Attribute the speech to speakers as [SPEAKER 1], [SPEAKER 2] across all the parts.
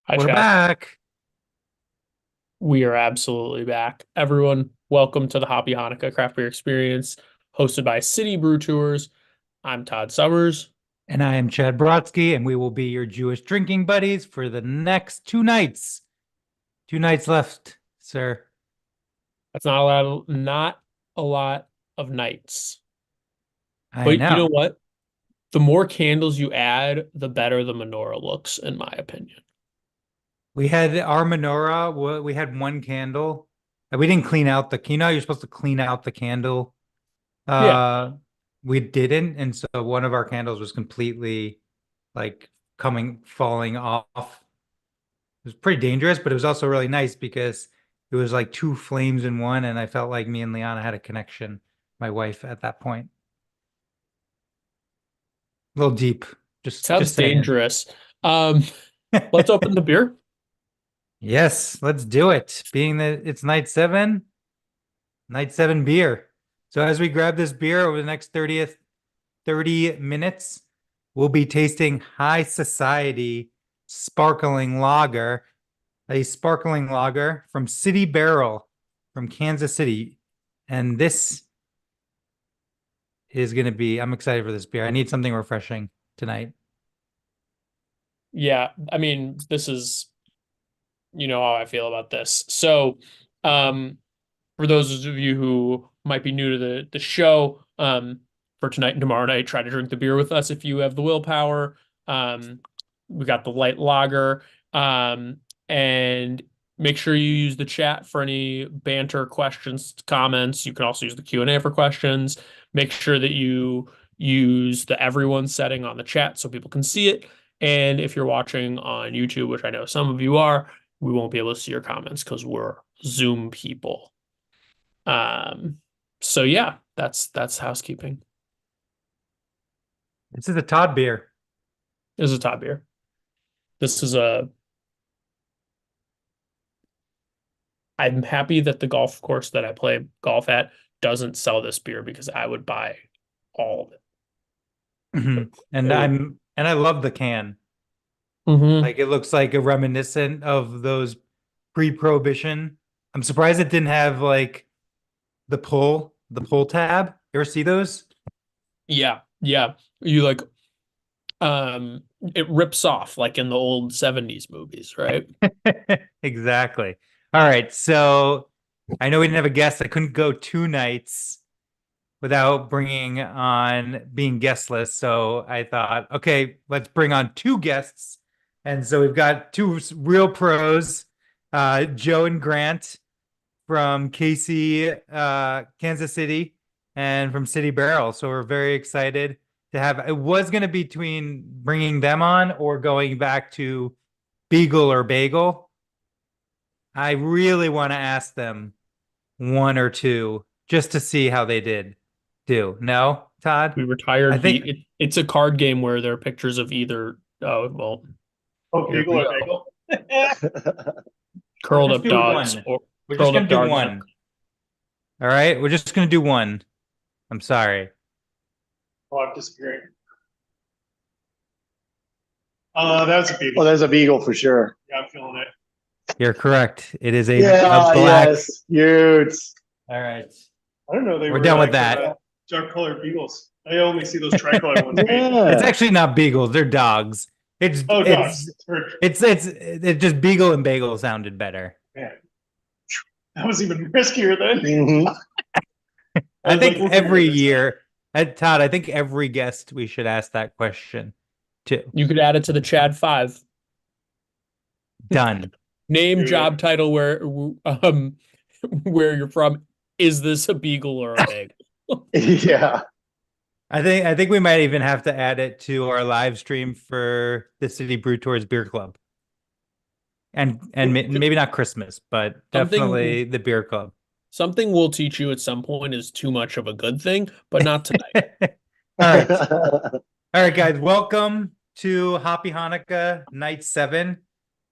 [SPEAKER 1] Hi,
[SPEAKER 2] We're
[SPEAKER 1] Chad.
[SPEAKER 2] back.
[SPEAKER 1] We are absolutely back. Everyone, welcome to the Hoppy Hanukkah Craft Beer Experience, hosted by City Brew Tours. I'm Todd Summers.
[SPEAKER 2] And I am Chad Brodsky, and we will be your Jewish drinking buddies for the next 2 nights. 2 nights left, sir.
[SPEAKER 1] That's not a lot of nights.
[SPEAKER 2] I
[SPEAKER 1] But you know
[SPEAKER 2] know.
[SPEAKER 1] what? The more candles you add, the better the menorah looks, in my opinion.
[SPEAKER 2] We had our menorah. We had one candle. We didn't clean out you're supposed to clean out the candle.
[SPEAKER 1] Yeah.
[SPEAKER 2] Uh, we didn't, and so one of our candles was completely like falling off. It was pretty dangerous, but it was also really nice because it was like two flames in one, and I felt like me and Liana had a connection, my wife, at that point. A little deep, just
[SPEAKER 1] Sounds
[SPEAKER 2] saying.
[SPEAKER 1] dangerous. Um, let's open the beer.
[SPEAKER 2] Yes, let's do it. Being that it's night seven beer. So as we grab this beer over the next 30 minutes, we'll be tasting High Society Sparkling Lager, a sparkling lager from City Barrel from Kansas City. And this is going to be, I'm excited for this beer. I need something refreshing tonight.
[SPEAKER 1] Yeah, I mean, this is, how I feel about this. So, um, for those of you who might be new to the show, for tonight and tomorrow night, try to drink the beer with us if you have the willpower. Um, we got the light lager, and make sure you use the chat for any banter, questions, comments. You can also use the Q&A for questions. Make sure that you use the everyone setting on the chat so people can see it. And if you're watching on YouTube, which I know some of you are, we won't be able to see your comments because we're Zoom people. Um, so yeah, that's housekeeping.
[SPEAKER 2] This is a Todd beer.
[SPEAKER 1] This is a top beer. This is a. I'm happy that the golf course that I play golf at doesn't sell this beer because I would buy all of it.
[SPEAKER 2] Mhm. And
[SPEAKER 1] It would.
[SPEAKER 2] I love the can.
[SPEAKER 1] Hmm.
[SPEAKER 2] Like it looks like a reminiscent of those pre-prohibition. I'm surprised it didn't have like the pull tab. You ever see those?
[SPEAKER 1] Yeah, yeah. You like it rips off like in the old 70s movies, right?
[SPEAKER 2] Exactly. All right. So I know we didn't have a guest. I couldn't go 2 nights without bringing on being guestless. So I thought, okay, let's bring on two guests. And so we've got two real pros, Joe and Grant from Casey, Kansas City, and from City Barrel. So we're very excited to have. It was going to be between bringing them on or going back to Beagle or Bagel. I really want to ask them one or two just to see how they did do. No, Todd?
[SPEAKER 1] We
[SPEAKER 2] I
[SPEAKER 1] retired
[SPEAKER 2] think
[SPEAKER 1] it's a card game where there are pictures of either well,
[SPEAKER 3] Oh,
[SPEAKER 1] here
[SPEAKER 3] Beagle
[SPEAKER 1] we
[SPEAKER 3] or
[SPEAKER 1] go.
[SPEAKER 3] Bagel?
[SPEAKER 2] let's
[SPEAKER 1] Curled
[SPEAKER 2] just
[SPEAKER 1] up
[SPEAKER 2] do
[SPEAKER 1] dogs
[SPEAKER 2] one.
[SPEAKER 1] or
[SPEAKER 2] We're just
[SPEAKER 1] curled
[SPEAKER 2] gonna
[SPEAKER 1] up
[SPEAKER 2] do
[SPEAKER 1] dogs.
[SPEAKER 2] one. All right, we're just gonna do one. I'm sorry.
[SPEAKER 3] Oh, I'm disappearing. That was a Beagle.
[SPEAKER 4] Oh, there's a beagle for sure.
[SPEAKER 3] Yeah, I'm feeling it.
[SPEAKER 2] You're correct. It is a
[SPEAKER 4] Yeah,
[SPEAKER 2] black.
[SPEAKER 4] yes, huge.
[SPEAKER 2] All right.
[SPEAKER 3] I don't know they
[SPEAKER 2] We're
[SPEAKER 3] were
[SPEAKER 2] done with
[SPEAKER 3] like
[SPEAKER 2] that.
[SPEAKER 3] dark colored Beagles. I only see those tricolor ones made.
[SPEAKER 2] It's
[SPEAKER 4] Yeah.
[SPEAKER 2] actually not beagles, they're dogs. It's
[SPEAKER 3] Oh,
[SPEAKER 2] it's
[SPEAKER 3] dogs. Heard.
[SPEAKER 2] it's just beagle and bagel sounded better.
[SPEAKER 3] Man, that was even riskier then.
[SPEAKER 4] Mhm.
[SPEAKER 3] I
[SPEAKER 2] I
[SPEAKER 3] was like,
[SPEAKER 2] think
[SPEAKER 3] we'll figure
[SPEAKER 2] every
[SPEAKER 3] this out.
[SPEAKER 2] year, Todd, I think every guest we should ask that question too.
[SPEAKER 1] You could add it to the Chad 5.
[SPEAKER 2] Done.
[SPEAKER 1] Name,
[SPEAKER 3] Do it.
[SPEAKER 1] job title, um where you're from. Is this a beagle or a bagel?
[SPEAKER 4] Yeah.
[SPEAKER 2] I think we might even have to add it to our live stream for the City Brew Tours Beer Club. And maybe not Christmas, but
[SPEAKER 1] Something
[SPEAKER 2] definitely the beer club.
[SPEAKER 1] something we'll teach you at some point is too much of a good thing, but not tonight.
[SPEAKER 2] All right. All right, guys. Welcome to Hoppy Hanukkah Night 7.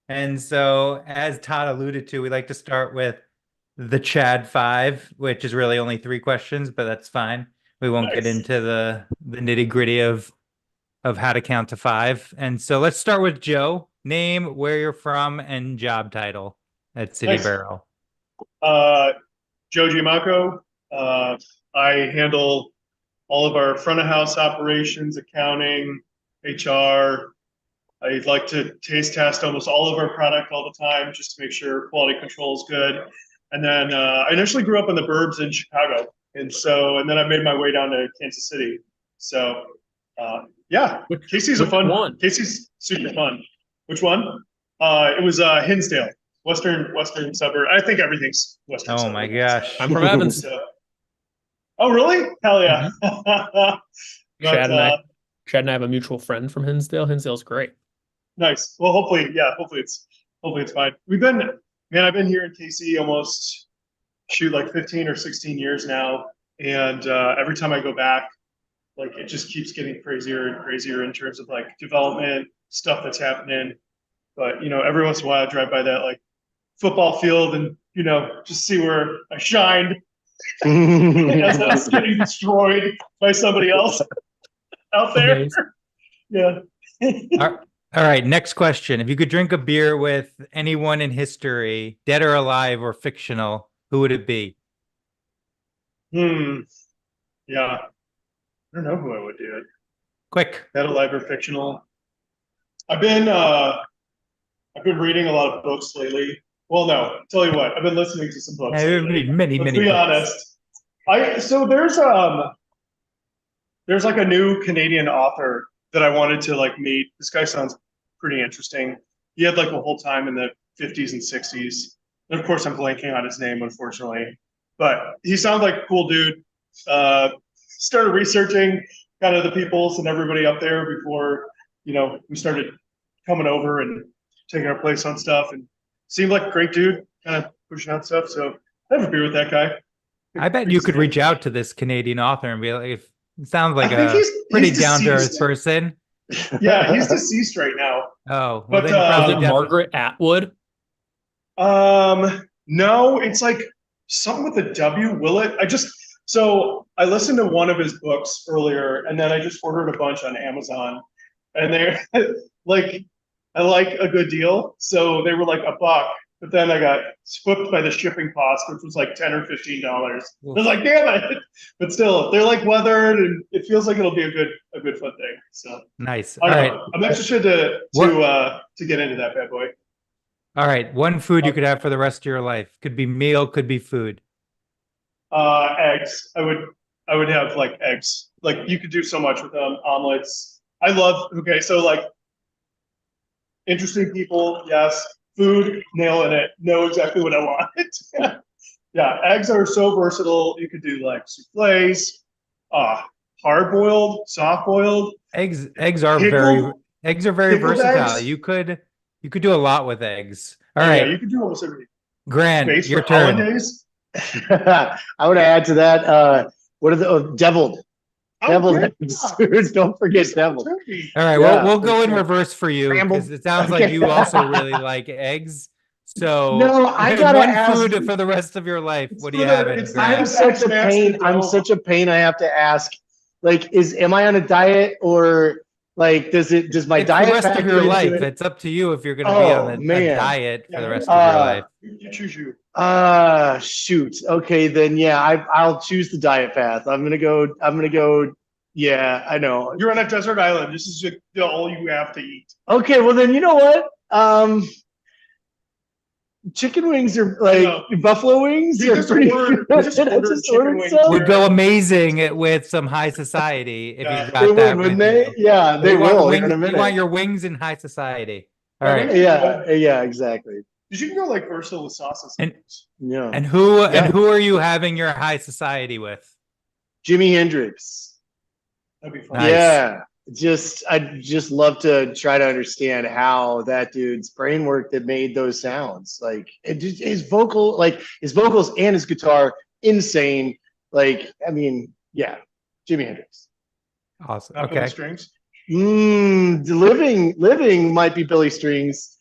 [SPEAKER 2] And so, as Todd alluded to, we like to start with the Chad 5, which is really only 3 questions, but that's fine. We won't get
[SPEAKER 3] Nice.
[SPEAKER 2] into the nitty-gritty of how to count to 5. And so let's start with Joe. name, where you're from, and job title at City
[SPEAKER 3] Nice.
[SPEAKER 2] Barrel.
[SPEAKER 3] Joe Giamacco. I handle all of our front of house operations, accounting, HR. I like to taste test almost all of our product all the time just to make sure quality control is good. And then I initially grew up in the burbs in Chicago. And then I made my way down to Kansas City. So yeah, Casey's a fun one. Casey's super fun. Which one? It was Hinsdale, western suburb. I think everything's western.
[SPEAKER 2] Oh my gosh.
[SPEAKER 1] I'm from Evans.
[SPEAKER 3] So. Oh really? Hell yeah.
[SPEAKER 1] Chad and I have a mutual friend from Hinsdale. Hinsdale's great.
[SPEAKER 3] Nice. Well, hopefully it's fine. I've been here in KC almost like 15 or 16 years now. And every time I go back, like it just keeps getting crazier and crazier in terms of like development, stuff that's happening. But every once in a while I drive by that like football field and just see where I shined as I was getting destroyed by somebody else out there.
[SPEAKER 1] Amazing.
[SPEAKER 3] Yeah.
[SPEAKER 2] All right, next question. If you could drink a beer with anyone in history, dead or alive or fictional, who would it be?
[SPEAKER 3] Yeah. I don't know who I would do it.
[SPEAKER 2] Quick.
[SPEAKER 3] Dead, alive, or fictional. I've been reading a lot of books lately. Well, no, tell you what, I've been listening to some books.
[SPEAKER 2] Many
[SPEAKER 3] Let's be
[SPEAKER 2] books.
[SPEAKER 3] honest. There's like a new Canadian author that I wanted to like meet. This guy sounds pretty interesting. He had like a whole time in the 50s and 60s. And of course I'm blanking on his name, unfortunately. But he sounds like a cool dude. Started researching kind of the peoples and everybody up there before, we started coming over and taking our place on stuff, and seemed like a great dude, kind of pushing out stuff. So I have a beer with that guy.
[SPEAKER 2] I bet you could reach out to this Canadian author and be like, it sounds like a pretty down-to-earth person.
[SPEAKER 3] Yeah, he's deceased right now.
[SPEAKER 2] Oh,
[SPEAKER 3] well,
[SPEAKER 1] but is it Margaret Atwood?
[SPEAKER 3] No, it's like something with a W. Willett. So I listened to one of his books earlier, and then I just ordered a bunch on Amazon, and they're like, I like a good deal, so they were like $1, but then I got swooped by the shipping cost, which was like $10 or $15. I was like, damn it! But still, they're like weathered, and it feels like it'll be a good fun thing. So
[SPEAKER 2] nice.
[SPEAKER 3] All right, I'm interested to get into that bad boy.
[SPEAKER 2] All right, one food you could have for the rest of your life. Could be meal, could be food.
[SPEAKER 3] Eggs. I would have like eggs. Like you could do so much with them. Omelets. So like interesting people, yes. Food, nailing it. Know exactly what I want. Yeah, eggs are so versatile. You could do like souffles, hard boiled, soft boiled.
[SPEAKER 2] Eggs are very versatile.
[SPEAKER 3] Eggs.
[SPEAKER 2] You could do a lot with eggs. All right.
[SPEAKER 3] Yeah, you could do almost everything.
[SPEAKER 2] Grant, your turn.
[SPEAKER 3] Holidays.
[SPEAKER 4] I want to add to that. What are the deviled? Deviled eggs. Don't forget deviled.
[SPEAKER 2] All right, we'll go in reverse for you because it sounds like you also really like eggs. So
[SPEAKER 4] no, I gotta
[SPEAKER 2] one
[SPEAKER 4] ask,
[SPEAKER 2] food for the rest of your life. What do you have?
[SPEAKER 4] I'm such a pain. I'm such a pain. I have to ask. Like, am I on a diet or like does my diet?
[SPEAKER 2] The rest of your life. It's up to you if you're going to be on a diet for the rest of your life.
[SPEAKER 3] You choose you.
[SPEAKER 4] Shoot. Okay, then yeah, I'll choose the diet path. I'm gonna go. Yeah, I know.
[SPEAKER 3] You're on a desert island. This is just all you have to eat.
[SPEAKER 4] Okay, well then you know what? Chicken wings are like buffalo wings.
[SPEAKER 3] You just ordered chicken wings.
[SPEAKER 2] Would go amazing with some high society if you got that.
[SPEAKER 4] Wouldn't they? Yeah, they will.
[SPEAKER 2] In a minute. You want your wings in high society. All right.
[SPEAKER 4] Yeah, exactly.
[SPEAKER 3] Because you can go like versatile with sauces.
[SPEAKER 2] And who are you having your high society with?
[SPEAKER 4] Jimi Hendrix.
[SPEAKER 3] That'd be fun.
[SPEAKER 2] Nice.
[SPEAKER 4] Yeah. I'd just love to try to understand how that dude's brain worked that made those sounds. Like his vocals and his guitar, insane. Like, I mean, yeah, Jimi Hendrix.
[SPEAKER 2] Awesome.
[SPEAKER 3] Not
[SPEAKER 2] okay.
[SPEAKER 3] Strings.
[SPEAKER 4] Living might be Billy Strings.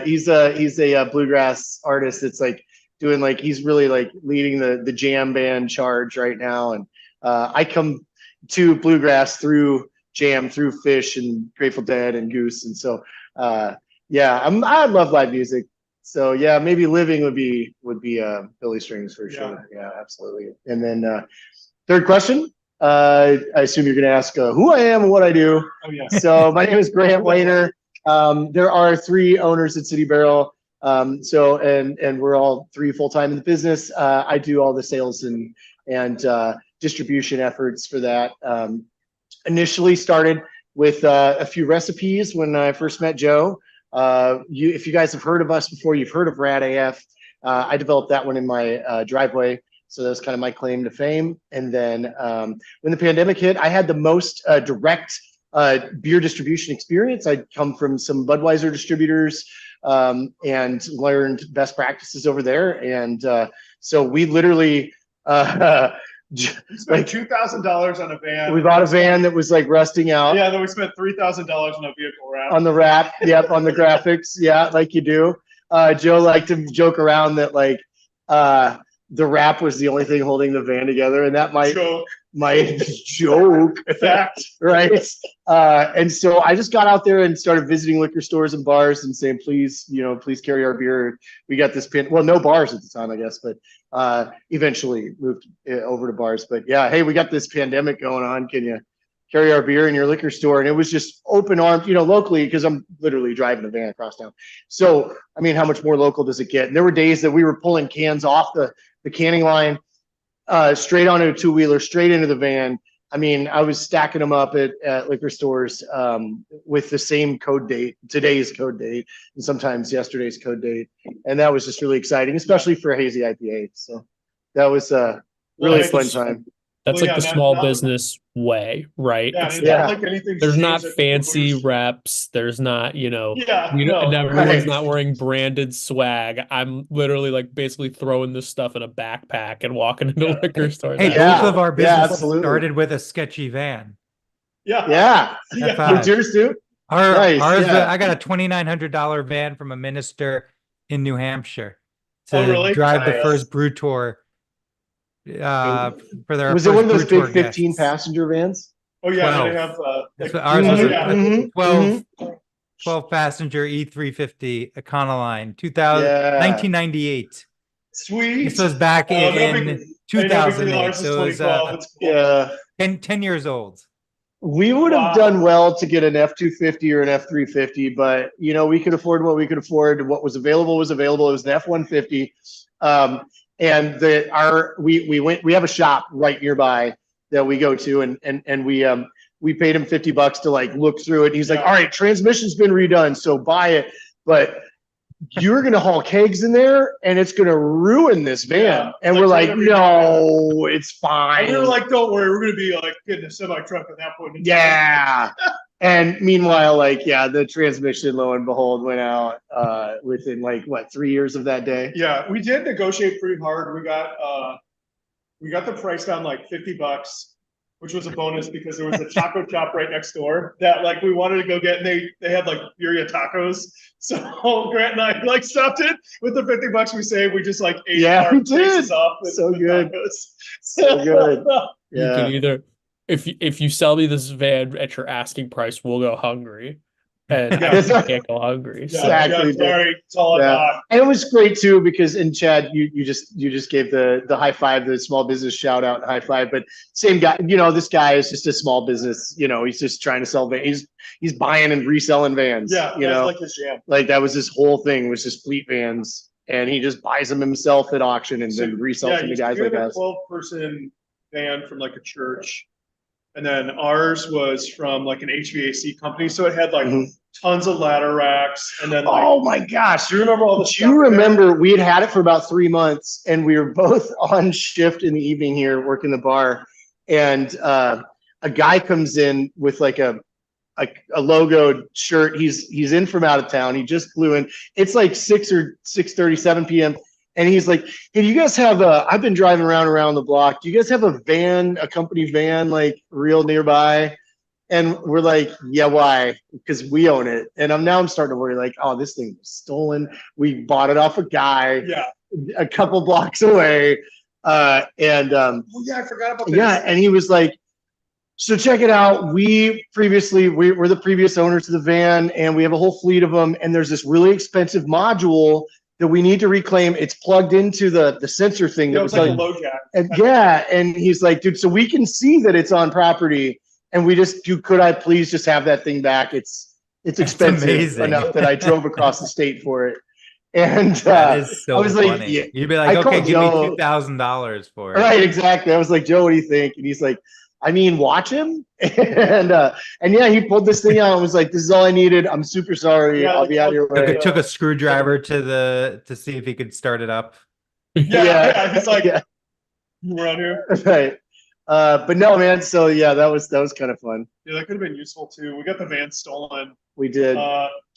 [SPEAKER 4] He's a bluegrass artist that's like doing like he's really like leading the jam band charge right now. And I come to bluegrass through Jam, through Fish and Grateful Dead and Goose, and so Yeah, I love live music. So yeah, maybe living would be Billy Strings for sure. Yeah, absolutely. And then third question. I assume you're going to ask who I am and what I do.
[SPEAKER 3] Oh yeah.
[SPEAKER 4] So my name is Grant Wayner. There are 3 owners at City Barrel. And we're all 3 full-time in the business. I do all the sales and distribution efforts for that. Initially started with a few recipes when I first met Joe. If you guys have heard of us before, you've heard of Rad AF. I developed that one in my driveway. So that was kind of my claim to fame. And then when the pandemic hit, I had the most direct beer distribution experience. I'd come from some Budweiser distributors and learned best practices over there. And so we literally
[SPEAKER 3] We spent $2,000 on a van.
[SPEAKER 4] we bought a van that was like rusting out.
[SPEAKER 3] Yeah, then we spent $3,000 on a vehicle wrap.
[SPEAKER 4] On the wrap, yep, on the graphics, yeah, like you do. Joe liked to joke around that like the wrap was the only thing holding the van together, and that might joke
[SPEAKER 3] fact,
[SPEAKER 4] right? And so I just got out there and started visiting liquor stores and bars and saying, please carry our beer. We got this well, no bars at the time, I guess, but eventually moved over to bars. But yeah, hey, we got this pandemic going on. Can you carry our beer in your liquor store? And it was just open arms, locally, because I'm literally driving a van across town. So, I mean, how much more local does it get? And there were days that we were pulling cans off the canning line, straight onto a 2-wheeler, straight into the van. I mean, I was stacking them up at liquor stores with the same code date, today's code date, and sometimes yesterday's code date. And that was just really exciting, especially for a hazy IPA. So that was a really fun time.
[SPEAKER 1] That's the small business way, right?
[SPEAKER 3] Yeah, it's not like anything.
[SPEAKER 1] There's not fancy reps. There's not, everyone's not wearing branded swag. I'm literally like basically throwing this stuff in a backpack and walking into liquor stores.
[SPEAKER 2] Hey, both of our business started with a sketchy van.
[SPEAKER 4] Yeah. With yours too?
[SPEAKER 2] Ours, I got a $2,900 van from a minister in New Hampshire to drive the first brew tour. For their
[SPEAKER 4] was it one of those big 15 passenger vans?
[SPEAKER 3] Oh yeah, they have
[SPEAKER 2] ours was a 12 passenger E350 Econoline 1998.
[SPEAKER 3] Sweet.
[SPEAKER 2] This was back in 2008, so it was 10 years old.
[SPEAKER 4] We would have done well to get an F-250 or an F-350, but we could afford what we could afford. What was available was available. It was an F-150. And we have a shop right nearby that we go to, and we paid him $50 to like look through it. He's like, all right, transmission's been redone, so buy it, but you're gonna haul kegs in there and it's gonna ruin this van. Yeah, and we're like, no, it's fine.
[SPEAKER 3] And we were like, don't worry, we're gonna be like getting a semi truck at that point.
[SPEAKER 4] Yeah. And meanwhile, the transmission, lo and behold, went out within 3 years of that day.
[SPEAKER 3] Yeah, we did negotiate pretty hard. We got the price down like $50, which was a bonus because there was a taco shop right next door that we wanted to go get, and they had birria tacos. So Grant and I stopped it with the $50 we saved. We just ate our faces off with
[SPEAKER 4] good.
[SPEAKER 3] Tacos.
[SPEAKER 4] So good.
[SPEAKER 1] You can either. If you sell me this van at your asking price, we'll go hungry. And I can't go hungry. So.
[SPEAKER 4] Exactly.
[SPEAKER 3] Sorry, it's all I got.
[SPEAKER 4] And it was great too because Chad, you just gave the high five, the small business shout out, high five. But same guy, this guy is just a small business. He's just trying to sell vans. He's buying and reselling vans.
[SPEAKER 3] Yeah, that's like his jam.
[SPEAKER 4] That was his whole thing, was just fleet vans, and he just buys them himself at auction and then resells them to guys like us.
[SPEAKER 3] 12-person van from a church. And then ours was from an HVAC company. So it had tons of ladder racks. And then
[SPEAKER 4] oh my gosh.
[SPEAKER 3] Do you remember all the
[SPEAKER 4] stuff? Do you remember we had it for about 3 months and we were both on shift in the evening here working the bar. And a guy comes in with a logoed shirt. He's in from out of town. He just flew in. It's 6 or 6:30, 7 p.m. And he's like, hey, do you guys have I've been driving around the block. Do you guys have a van, a company van, real nearby? And we're like, yeah, why? Because we own it. And I'm starting to worry, oh, this thing was stolen. We bought it off a guy a couple blocks away.
[SPEAKER 3] Oh yeah, I forgot about this.
[SPEAKER 4] Yeah, and he was like, So check it out. We're the previous owners of the van, and we have a whole fleet of them. And there's this really expensive module that we need to reclaim. It's plugged into the sensor thing.
[SPEAKER 3] It was like a low jack.
[SPEAKER 4] And and he's like, dude, so we can see that it's on property, and could I please just have that thing back? It's expensive enough that I drove across the state for it. And
[SPEAKER 2] that is so
[SPEAKER 4] I was
[SPEAKER 2] funny.
[SPEAKER 4] Like, yeah.
[SPEAKER 2] You'd be like, okay, give me $2,000 for it.
[SPEAKER 4] Right, exactly. I was like, Joe, what do you think? And he's like, I mean, watch him. and yeah, he pulled this thing out and was like, this is all I needed. I'm super sorry. I'll be out of your way.
[SPEAKER 2] Took a screwdriver to see if he could start it up.
[SPEAKER 3] Yeah. He's like, we're on here.
[SPEAKER 4] Right. But no, man. So yeah, that was kind of fun.
[SPEAKER 3] Yeah, that could have been useful too. We got the van stolen.
[SPEAKER 4] We did.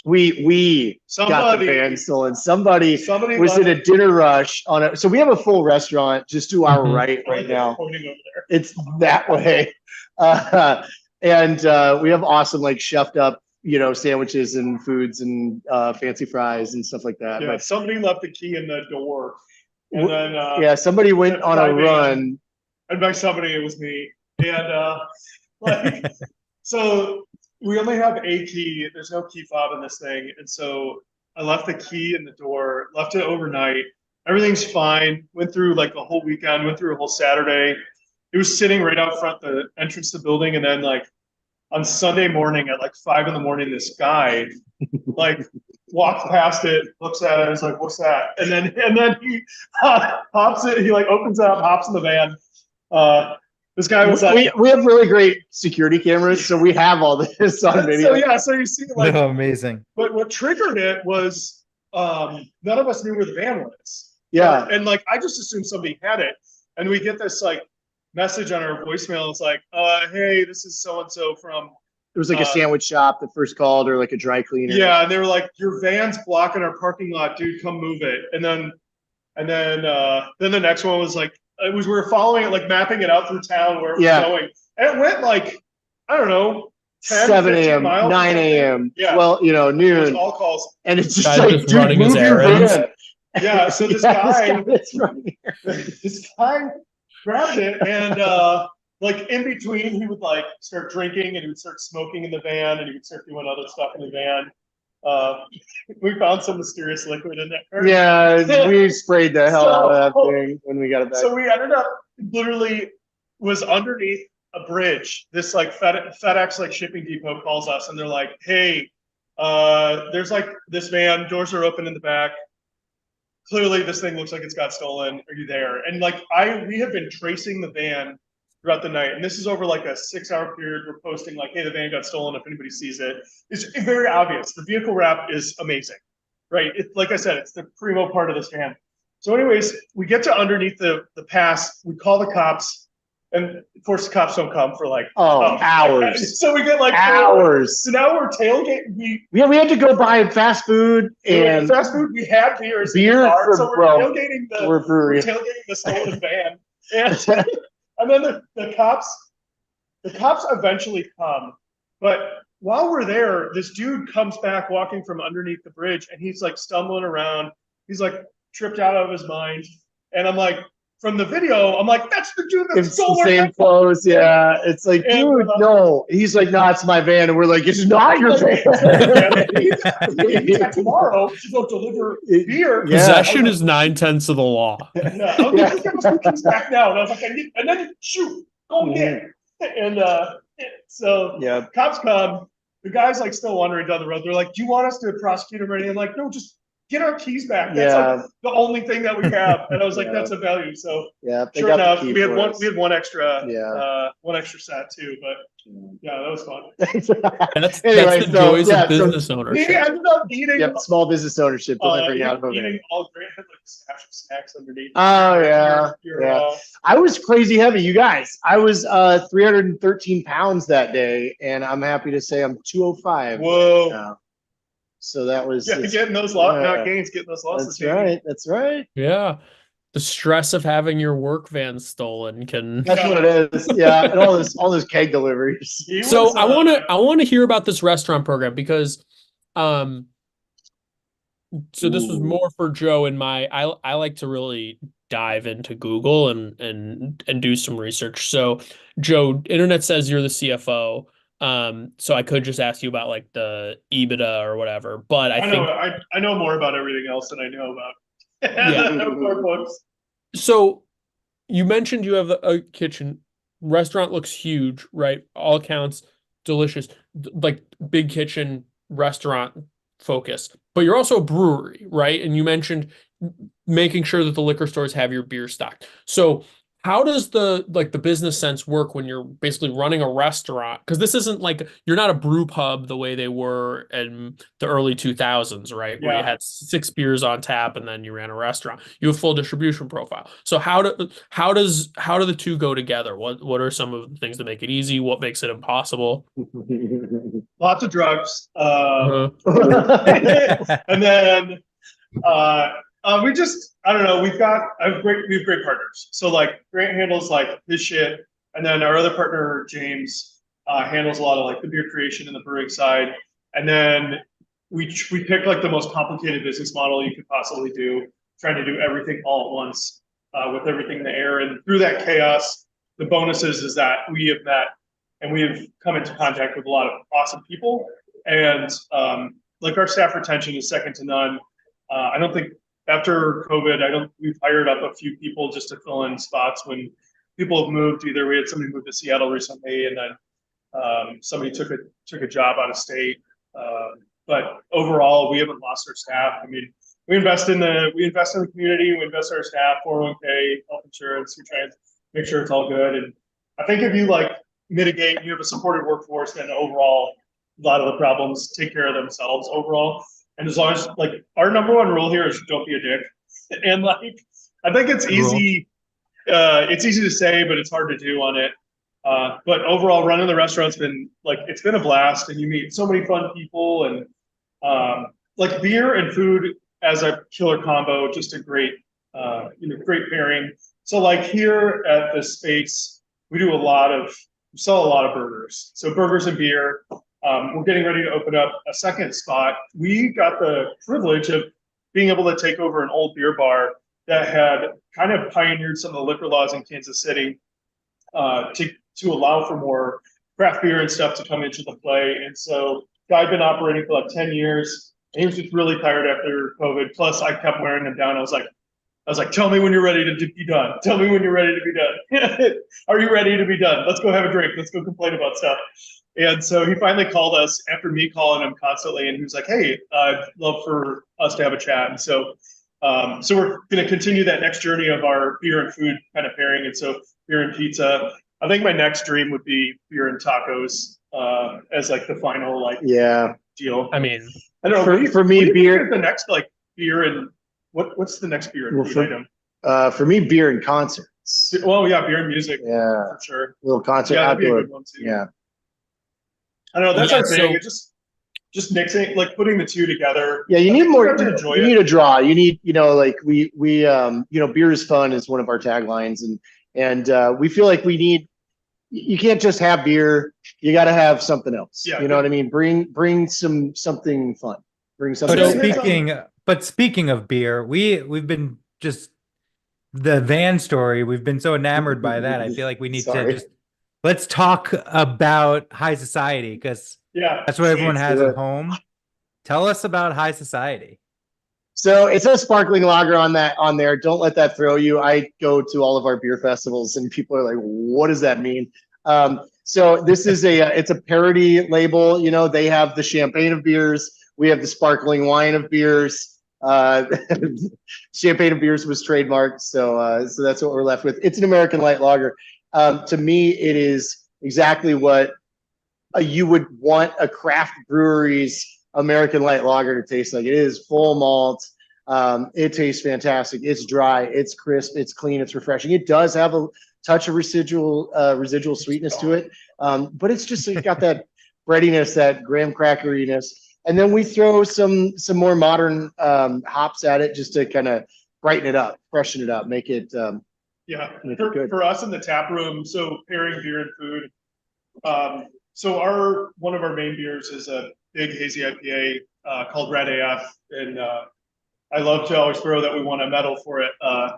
[SPEAKER 4] We got the van stolen. Somebody was in a dinner rush on it. So we have a full restaurant just to our right now.
[SPEAKER 3] Pointing over there.
[SPEAKER 4] It's that way. And we have awesome, like, chefed up, sandwiches and foods and fancy fries and stuff like that.
[SPEAKER 3] Yeah,
[SPEAKER 4] but
[SPEAKER 3] somebody left the key in the door. And then
[SPEAKER 4] somebody went on a run.
[SPEAKER 3] And by somebody, it was me. And so we only have a key. There's no key fob in this thing. And so I left the key in the door, left it overnight. Everything's fine. Went through like the whole weekend, went through a whole Saturday. It was sitting right out front the entrance to the building. And then like on Sunday morning at like 5 a.m, this guy like walks past it, looks at it, and is like, what's that? And then he hops it, he like opens it up, hops in the van. This guy was like,
[SPEAKER 4] we have really great security cameras, so we have all this on video.
[SPEAKER 3] So you see, like,
[SPEAKER 2] amazing.
[SPEAKER 3] But what triggered it was none of us knew where the van was.
[SPEAKER 4] Yeah,
[SPEAKER 3] and like I just assumed somebody had it, and we get this like message on our voicemail. It's like, hey, this is so and so from.
[SPEAKER 4] It was like a sandwich shop that first called, or like a dry cleaner.
[SPEAKER 3] Yeah, and they were like, your van's blocking our parking lot, dude. Come move it. And then the next one was like. We were following it, like mapping it out through town where it was going. And it went like, I don't know, 10,
[SPEAKER 4] 7 a.m.,
[SPEAKER 3] 9
[SPEAKER 4] a.m.,
[SPEAKER 3] yeah.
[SPEAKER 4] Well, noon.
[SPEAKER 3] All calls.
[SPEAKER 4] And it's just
[SPEAKER 1] Guys
[SPEAKER 4] like,
[SPEAKER 1] just
[SPEAKER 4] dude,
[SPEAKER 1] running
[SPEAKER 4] move
[SPEAKER 1] his
[SPEAKER 4] your
[SPEAKER 1] errands.
[SPEAKER 4] van.
[SPEAKER 3] Yeah, so this guy grabbed it and like in between he would like start drinking and he would start smoking in the van and he would start doing other stuff in the van. We found some mysterious liquid in there.
[SPEAKER 4] Yeah, we sprayed the hell out of that thing when we got it back.
[SPEAKER 3] So we ended up literally was underneath a bridge. This like FedEx like shipping depot calls us and they're like, hey, there's like this van, doors are open in the back. Clearly this thing looks like it's got stolen. Are you there? And like we have been tracing the van throughout the night. And this is over like a 6-hour period. We're posting like, hey, the van got stolen. If anybody sees it, it's very obvious. The vehicle wrap is amazing, right? Like I said, it's the primo part of this van. So anyways, we get to underneath the pass. We call the cops. And of course, the cops don't come for like
[SPEAKER 4] hours.
[SPEAKER 3] So we get like
[SPEAKER 4] hours.
[SPEAKER 3] So now we're tailgating.
[SPEAKER 4] We had to go buy fast food and
[SPEAKER 3] We had beers.
[SPEAKER 4] Beer for
[SPEAKER 3] so we're tailgating the stolen van. And then the cops eventually come. But while we're there, this dude comes back walking from underneath the bridge and he's like stumbling around. He's like tripped out of his mind. And I'm like, from the video, I'm like, that's the dude that stole
[SPEAKER 4] the same clothes. Yeah. It's like, dude, no. He's like, no, it's my van. And we're like, it's not your van.
[SPEAKER 3] Tomorrow to go deliver beer.
[SPEAKER 1] Possession is 9/10 of the law.
[SPEAKER 3] Comes back now. And I was like, and then shoot, go get it. And so cops come. The guy's like still wandering down the road. They're like, do you want us to prosecute him or anything? I'm like, no, just get our keys back. That's like the only thing that we have. And I was like, that's a value. So sure enough, we had one extra set too, but yeah, that was fun.
[SPEAKER 1] That's the joys of business ownership.
[SPEAKER 3] We ended up eating
[SPEAKER 4] small business ownership.
[SPEAKER 3] Eating all great like stash of snacks underneath.
[SPEAKER 4] Oh yeah. I was crazy heavy, you guys. I was 313 pounds that day, and I'm happy to say I'm 205.
[SPEAKER 3] Whoa.
[SPEAKER 4] Now. So that was
[SPEAKER 3] getting those not gains, getting those losses.
[SPEAKER 4] That's right.
[SPEAKER 1] Yeah. The stress of having your work van stolen can.
[SPEAKER 4] That's what it is. Yeah, and all those keg deliveries.
[SPEAKER 1] So I want to hear about this restaurant program because, so this was more for Joe and I like to really dive into Google and do some research. So, Joe, internet says you're the CFO. So I could just ask you about like the EBITDA or whatever, but I
[SPEAKER 3] I know
[SPEAKER 1] think
[SPEAKER 3] I know more about everything else than I know about
[SPEAKER 1] yeah.
[SPEAKER 3] our books.
[SPEAKER 1] So you mentioned you have a kitchen. Restaurant looks huge, right? All accounts, delicious, like big kitchen restaurant focus. But you're also a brewery, right? And you mentioned making sure that the liquor stores have your beer stocked. So how does the business sense work when you're basically running a restaurant? Because this isn't like you're not a brew pub the way they were in the early 2000s, right? Where you
[SPEAKER 3] Yeah.
[SPEAKER 1] had 6 beers on tap and then you ran a restaurant. You have full distribution profile. So how do the two go together? What are some of the things that make it easy? What makes it impossible?
[SPEAKER 3] Lots of drugs.
[SPEAKER 1] Uh-huh.
[SPEAKER 3] And then we just I don't know. We have great partners. So like Grant handles like his shit, and then our other partner James handles a lot of like the beer creation and the brewing side. And then we picked like the most complicated business model you could possibly do, trying to do everything all at once with everything in the air. And through that chaos, the bonuses is that we have met and we have come into contact with a lot of awesome people, and like our staff retention is second to none. I don't think after COVID, we've hired up a few people just to fill in spots when people have moved. Either we had somebody move to Seattle recently, and then somebody took a job out of state. But overall, we haven't lost our staff. I mean, we invest in the community, we invest in our staff, 401k, health insurance. We try and make sure it's all good. And I think if you like mitigate, you have a supported workforce, then overall, a lot of the problems take care of themselves overall. And as long as like our number one rule here is don't be a dick. And like I think it's easy to say, but it's hard to do on it. But overall, running the restaurant's been like it's been a blast, and you meet so many fun people, and like beer and food as a killer combo, just a great great pairing. So like here at this space, we sell a lot of burgers. So burgers and beer. We're getting ready to open up a second spot. We got the privilege of being able to take over an old beer bar that had kind of pioneered some of the liquor laws in Kansas City to allow for more craft beer and stuff to come into the play. And so Guy'd been operating for like 10 years. And he was just really tired after COVID. Plus, I kept wearing him down. I was like, tell me when you're ready to be done. Tell me when you're ready to be done. Are you ready to be done? Let's go have a drink. Let's go complain about stuff. And so he finally called us after me calling him constantly, and he was like, "Hey, I'd love for us to have a chat." And so, so we're going to continue that next journey of our beer and food kind of pairing. And so, beer and pizza. I think my next dream would be beer and tacos as like the final deal.
[SPEAKER 1] I mean,
[SPEAKER 3] I don't know.
[SPEAKER 4] For me, beer.
[SPEAKER 3] The next like beer and what's the next beer and food item?
[SPEAKER 4] For me, beer and concerts.
[SPEAKER 3] Well, yeah, beer and music.
[SPEAKER 4] Yeah,
[SPEAKER 3] for sure.
[SPEAKER 4] Little concert
[SPEAKER 3] Yeah, that'd be a
[SPEAKER 4] outdoor.
[SPEAKER 3] good one too.
[SPEAKER 4] Yeah.
[SPEAKER 3] I don't know. That's
[SPEAKER 1] Yeah,
[SPEAKER 3] our thing.
[SPEAKER 1] so-
[SPEAKER 3] It's just mixing, like putting the two together.
[SPEAKER 4] Yeah, you
[SPEAKER 3] I
[SPEAKER 4] need
[SPEAKER 3] think
[SPEAKER 4] more.
[SPEAKER 3] have to enjoy
[SPEAKER 4] You
[SPEAKER 3] it.
[SPEAKER 4] need a draw. You need, like we beer is fun is one of our taglines, and we feel like we need. You can't just have beer. You got to have something else.
[SPEAKER 3] Yeah.
[SPEAKER 4] You know what I mean? Bring something fun. Bring something.
[SPEAKER 2] But speaking of beer, we've been just the van story. We've been so enamored by that. I feel like we need to just let's talk about high society because
[SPEAKER 3] Yeah,
[SPEAKER 2] that's what everyone has
[SPEAKER 4] do
[SPEAKER 2] at
[SPEAKER 4] it.
[SPEAKER 2] home. Tell us about high society.
[SPEAKER 4] So it says sparkling lager on there. Don't let that throw you. I go to all of our beer festivals and people are like, what does that mean? So this is it's a parody label. They have the champagne of beers. We have the sparkling wine of beers. Champagne of beers was trademarked. So that's what we're left with. It's an American light lager. To me, it is exactly what you would want a craft brewery's American light lager to taste like. It is full malt. It tastes fantastic. It's dry. It's crisp. It's clean. It's refreshing. It does have a touch of residual sweetness to it, but it's got that breadiness, that graham crackeriness, and then we throw some more modern hops at it just to kind of brighten it up, freshen it up, make it good.
[SPEAKER 3] For us in the tap room, so pairing beer and food. So one of our main beers is a big hazy IPA called Red AF, and I love to always throw that we won a medal for it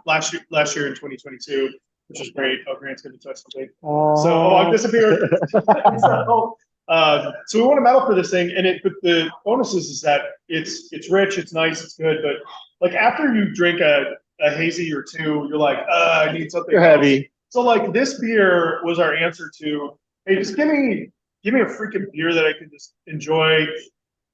[SPEAKER 3] last year in 2022, which is great. Oh, Grant's going to touch something. So I'm disappeared. So we won a medal for this thing, but the bonus is that it's rich, it's nice, it's good, but like after you drink a hazy or two, you're like, I need something.
[SPEAKER 4] You're heavy.
[SPEAKER 3] So like this beer was our answer to, hey, just give me a freaking beer that I can just enjoy.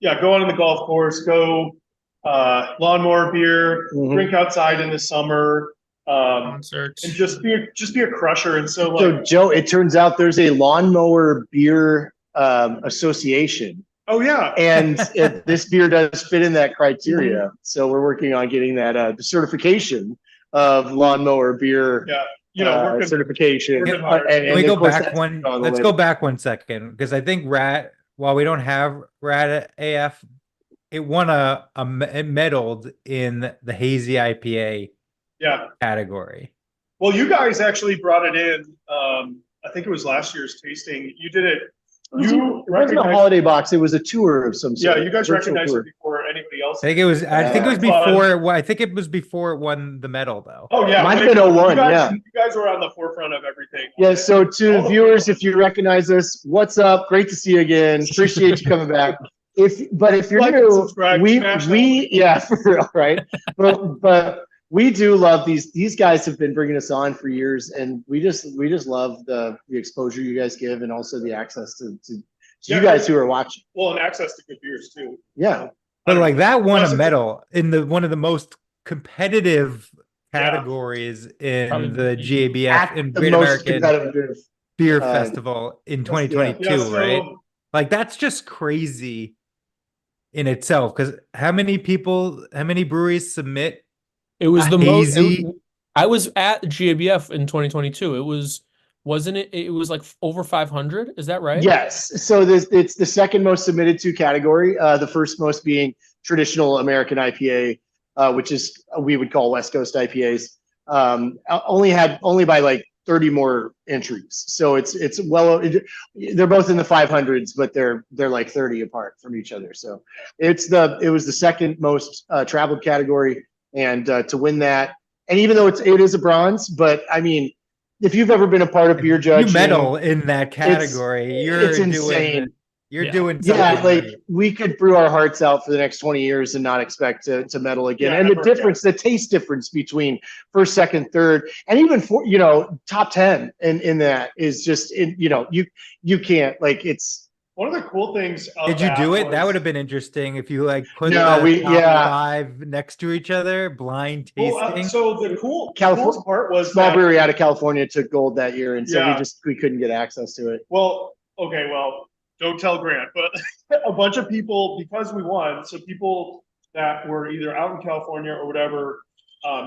[SPEAKER 3] Yeah, go out on the golf course, go lawnmower beer, drink outside in the summer,
[SPEAKER 1] Concerts,
[SPEAKER 3] and just be a crusher. And so like,
[SPEAKER 4] So Joe, it turns out there's a lawnmower beer association.
[SPEAKER 3] oh yeah,
[SPEAKER 4] And this beer does fit in that criteria. So we're working on getting that the certification of lawnmower beer.
[SPEAKER 3] yeah. You know,
[SPEAKER 4] certification.
[SPEAKER 3] working hard.
[SPEAKER 2] Can we
[SPEAKER 4] of
[SPEAKER 2] go
[SPEAKER 4] course
[SPEAKER 2] back
[SPEAKER 4] that's
[SPEAKER 2] one?
[SPEAKER 4] on the
[SPEAKER 2] Let's
[SPEAKER 4] label.
[SPEAKER 2] go back 1 second because I think while we don't have Rat AF, it won it medaled in the hazy IPA
[SPEAKER 3] Yeah.
[SPEAKER 2] category.
[SPEAKER 3] Well, you guys actually brought it in. I think it was last year's tasting. You did it.
[SPEAKER 4] It wasn't a holiday box. It was a tour of some sort.
[SPEAKER 3] Yeah, you guys
[SPEAKER 4] Virtual
[SPEAKER 3] recognized
[SPEAKER 4] tour.
[SPEAKER 3] it before anybody else.
[SPEAKER 2] I think it was. I think it was
[SPEAKER 3] Fun.
[SPEAKER 2] before. I think it was before it won the medal, though.
[SPEAKER 3] Oh yeah,
[SPEAKER 4] Might have been 01, yeah.
[SPEAKER 3] You guys were on the forefront of everything.
[SPEAKER 4] Yeah, so to
[SPEAKER 3] All the
[SPEAKER 4] viewers,
[SPEAKER 3] fun.
[SPEAKER 4] if you recognize us, what's up? Great to see you again. Appreciate you coming back. If you're
[SPEAKER 3] Like and
[SPEAKER 4] new,
[SPEAKER 3] subscribe, smash that.
[SPEAKER 4] yeah, for real, right? but we do love these guys have been bringing us on for years, and we just love the exposure you guys give, and also the access to you guys who are watching.
[SPEAKER 3] Well, and access to good beers too.
[SPEAKER 4] Yeah,
[SPEAKER 2] But like that won
[SPEAKER 3] Plus
[SPEAKER 2] a
[SPEAKER 3] it's-
[SPEAKER 2] medal in one of the most competitive categories in
[SPEAKER 1] Probably
[SPEAKER 2] the GABF in
[SPEAKER 4] the
[SPEAKER 2] Great
[SPEAKER 4] most
[SPEAKER 2] American
[SPEAKER 4] competitive.
[SPEAKER 2] Beer Festival in 2022,
[SPEAKER 3] Yeah, so,
[SPEAKER 2] right? Like that's just crazy in itself. Because how many breweries submit?
[SPEAKER 1] it was
[SPEAKER 2] A
[SPEAKER 1] the most.
[SPEAKER 2] hazy-
[SPEAKER 1] I was at GABF in 2022. It was, wasn't it? It was like over 500. Is that right?
[SPEAKER 4] Yes. So it's the second most submitted to category. The first most being traditional American IPA, which is we would call West Coast IPAs. Only by like 30 more entries. So they're both in the 500s, but they're like 30 apart from each other. So it was the second most traveled category, and to win that, and even though it is a bronze, but I mean, if you've ever been a part of beer judging,
[SPEAKER 2] You medal in that category.
[SPEAKER 4] it's insane.
[SPEAKER 2] Doing something.
[SPEAKER 4] Yeah, like
[SPEAKER 2] right.
[SPEAKER 4] we could brew our hearts out for the next 20 years and not expect to medal again.
[SPEAKER 3] Yeah,
[SPEAKER 4] And the
[SPEAKER 3] ever,
[SPEAKER 4] difference, the taste difference between first, second, third, and even for top 10 in that is just you can't, like, it's.
[SPEAKER 3] one of the cool things.
[SPEAKER 2] Did you do it? That would have been interesting if you like put
[SPEAKER 4] No,
[SPEAKER 2] the top 5 next to each other, blind tasting.
[SPEAKER 3] Well, so the coolest part was
[SPEAKER 4] Small
[SPEAKER 3] that,
[SPEAKER 4] brewery out of California took gold that year, and so
[SPEAKER 3] Yeah.
[SPEAKER 4] we couldn't get access to it.
[SPEAKER 3] well, don't tell Grant, but a bunch of people, because we won, so people that were either out in California or whatever,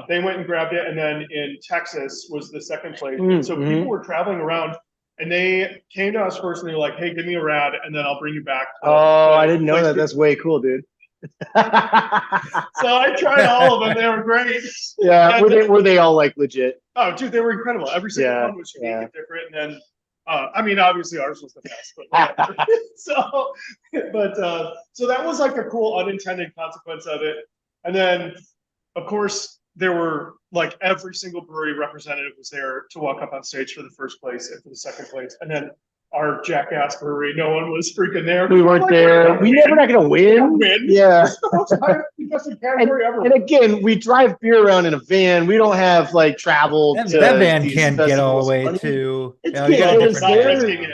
[SPEAKER 3] they went and grabbed it, and then in Texas was the second place. And so people were traveling around, and they came to us first, and they were like, "Hey, give me a rad, and then I'll bring you back." to
[SPEAKER 4] Oh,
[SPEAKER 3] the
[SPEAKER 4] I didn't know
[SPEAKER 3] place
[SPEAKER 4] that. That's way cool, dude.
[SPEAKER 3] So I tried all of them; they were great.
[SPEAKER 4] Yeah, were they all like legit?
[SPEAKER 3] Oh, dude, they were incredible. Every single
[SPEAKER 4] Yeah,
[SPEAKER 3] one was unique
[SPEAKER 4] yeah.
[SPEAKER 3] and different. And then, I mean, obviously ours was the best, but whatever. So that was like a cool unintended consequence of it. And then, of course, there were like every single brewery representative was there to walk up on stage for the first place and for the second place. And then our jackass brewery, no one was freaking there.
[SPEAKER 4] We weren't
[SPEAKER 3] Like,
[SPEAKER 4] there. We never not gonna win. Yeah.
[SPEAKER 3] It's the most highest contested category ever.
[SPEAKER 4] And again, we drive beer around in a van. We don't have like travel.
[SPEAKER 2] That
[SPEAKER 4] to
[SPEAKER 2] van
[SPEAKER 4] these
[SPEAKER 2] can't get all the
[SPEAKER 4] festivals.
[SPEAKER 2] way
[SPEAKER 4] I mean,
[SPEAKER 2] to.
[SPEAKER 4] it's
[SPEAKER 2] you got a
[SPEAKER 4] good.
[SPEAKER 2] different
[SPEAKER 4] It's
[SPEAKER 3] Not
[SPEAKER 4] there.
[SPEAKER 2] van.
[SPEAKER 3] risking it.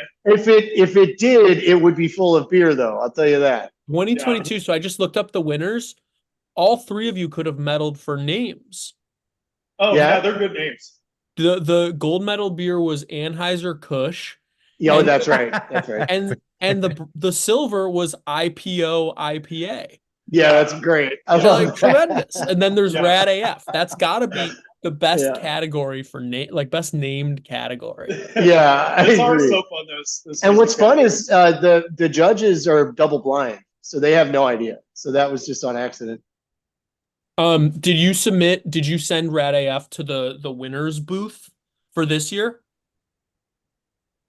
[SPEAKER 4] If it did, it would be full of beer, though. I'll tell you that.
[SPEAKER 1] 2022. So I just looked up the winners. All three of you could have medaled for names.
[SPEAKER 3] Oh,
[SPEAKER 4] Yeah.
[SPEAKER 3] yeah, they're good names.
[SPEAKER 1] The gold medal beer was Anheuser Kusch,
[SPEAKER 4] Yeah,
[SPEAKER 1] And-
[SPEAKER 4] that's right. That's right.
[SPEAKER 1] and the silver was IPO IPA.
[SPEAKER 4] Yeah, that's great. I
[SPEAKER 1] They're
[SPEAKER 4] love
[SPEAKER 1] like
[SPEAKER 4] that.
[SPEAKER 1] tremendous. And then there's
[SPEAKER 3] Yeah.
[SPEAKER 1] Rad AF. That's got to be the best
[SPEAKER 4] Yeah.
[SPEAKER 1] category for like best named category.
[SPEAKER 4] Yeah, I
[SPEAKER 3] It's always
[SPEAKER 4] agree.
[SPEAKER 3] so fun. Those
[SPEAKER 4] And what's fun is
[SPEAKER 3] categories.
[SPEAKER 4] the judges are double blind, so they have no idea. So that was just on accident.
[SPEAKER 1] Did you send Rad AF to the winners booth for this year?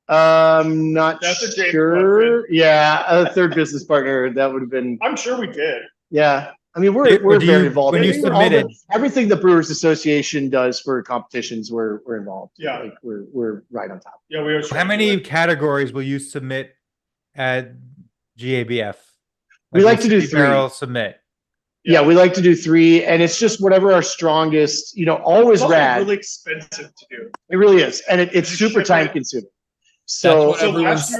[SPEAKER 4] Not
[SPEAKER 3] That's a James
[SPEAKER 4] sure. Yeah, a third business partner. That would have been.
[SPEAKER 3] I'm sure we did.
[SPEAKER 4] Yeah, I mean,
[SPEAKER 2] Or
[SPEAKER 4] we're
[SPEAKER 2] do
[SPEAKER 4] very
[SPEAKER 2] you-
[SPEAKER 4] involved.
[SPEAKER 2] when you
[SPEAKER 4] Everything- all the-
[SPEAKER 2] submitted-
[SPEAKER 4] everything the Brewers Association does for competitions, we're involved.
[SPEAKER 3] Yeah.
[SPEAKER 4] Like we're right on top.
[SPEAKER 3] Yeah, we always
[SPEAKER 2] How many categories will you submit at GABF?
[SPEAKER 4] We like to do
[SPEAKER 2] 60
[SPEAKER 4] 3.
[SPEAKER 2] barrel submit.
[SPEAKER 4] Yeah, we like to do 3, and it's just whatever our strongest. Always
[SPEAKER 3] It's also
[SPEAKER 4] rad.
[SPEAKER 3] really expensive to do.
[SPEAKER 4] It really is, and it's
[SPEAKER 3] To
[SPEAKER 4] super
[SPEAKER 3] ship
[SPEAKER 4] time
[SPEAKER 3] it.
[SPEAKER 4] consuming.
[SPEAKER 1] That's
[SPEAKER 4] So
[SPEAKER 1] what
[SPEAKER 3] So
[SPEAKER 1] everyone's-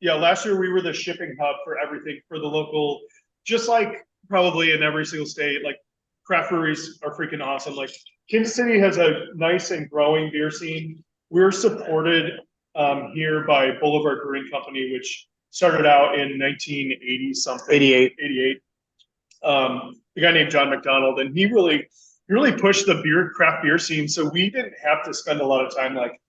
[SPEAKER 3] last year we were the shipping hub for everything for the local, just like probably in every single state, like craft breweries are freaking awesome. Like Kansas City has a nice and growing beer scene. We're supported here by Boulevard Brewing Company, which started out in 1980 something. 88. The guy named John McDonald, and he really pushed the craft beer scene. So we didn't have to spend a lot of time like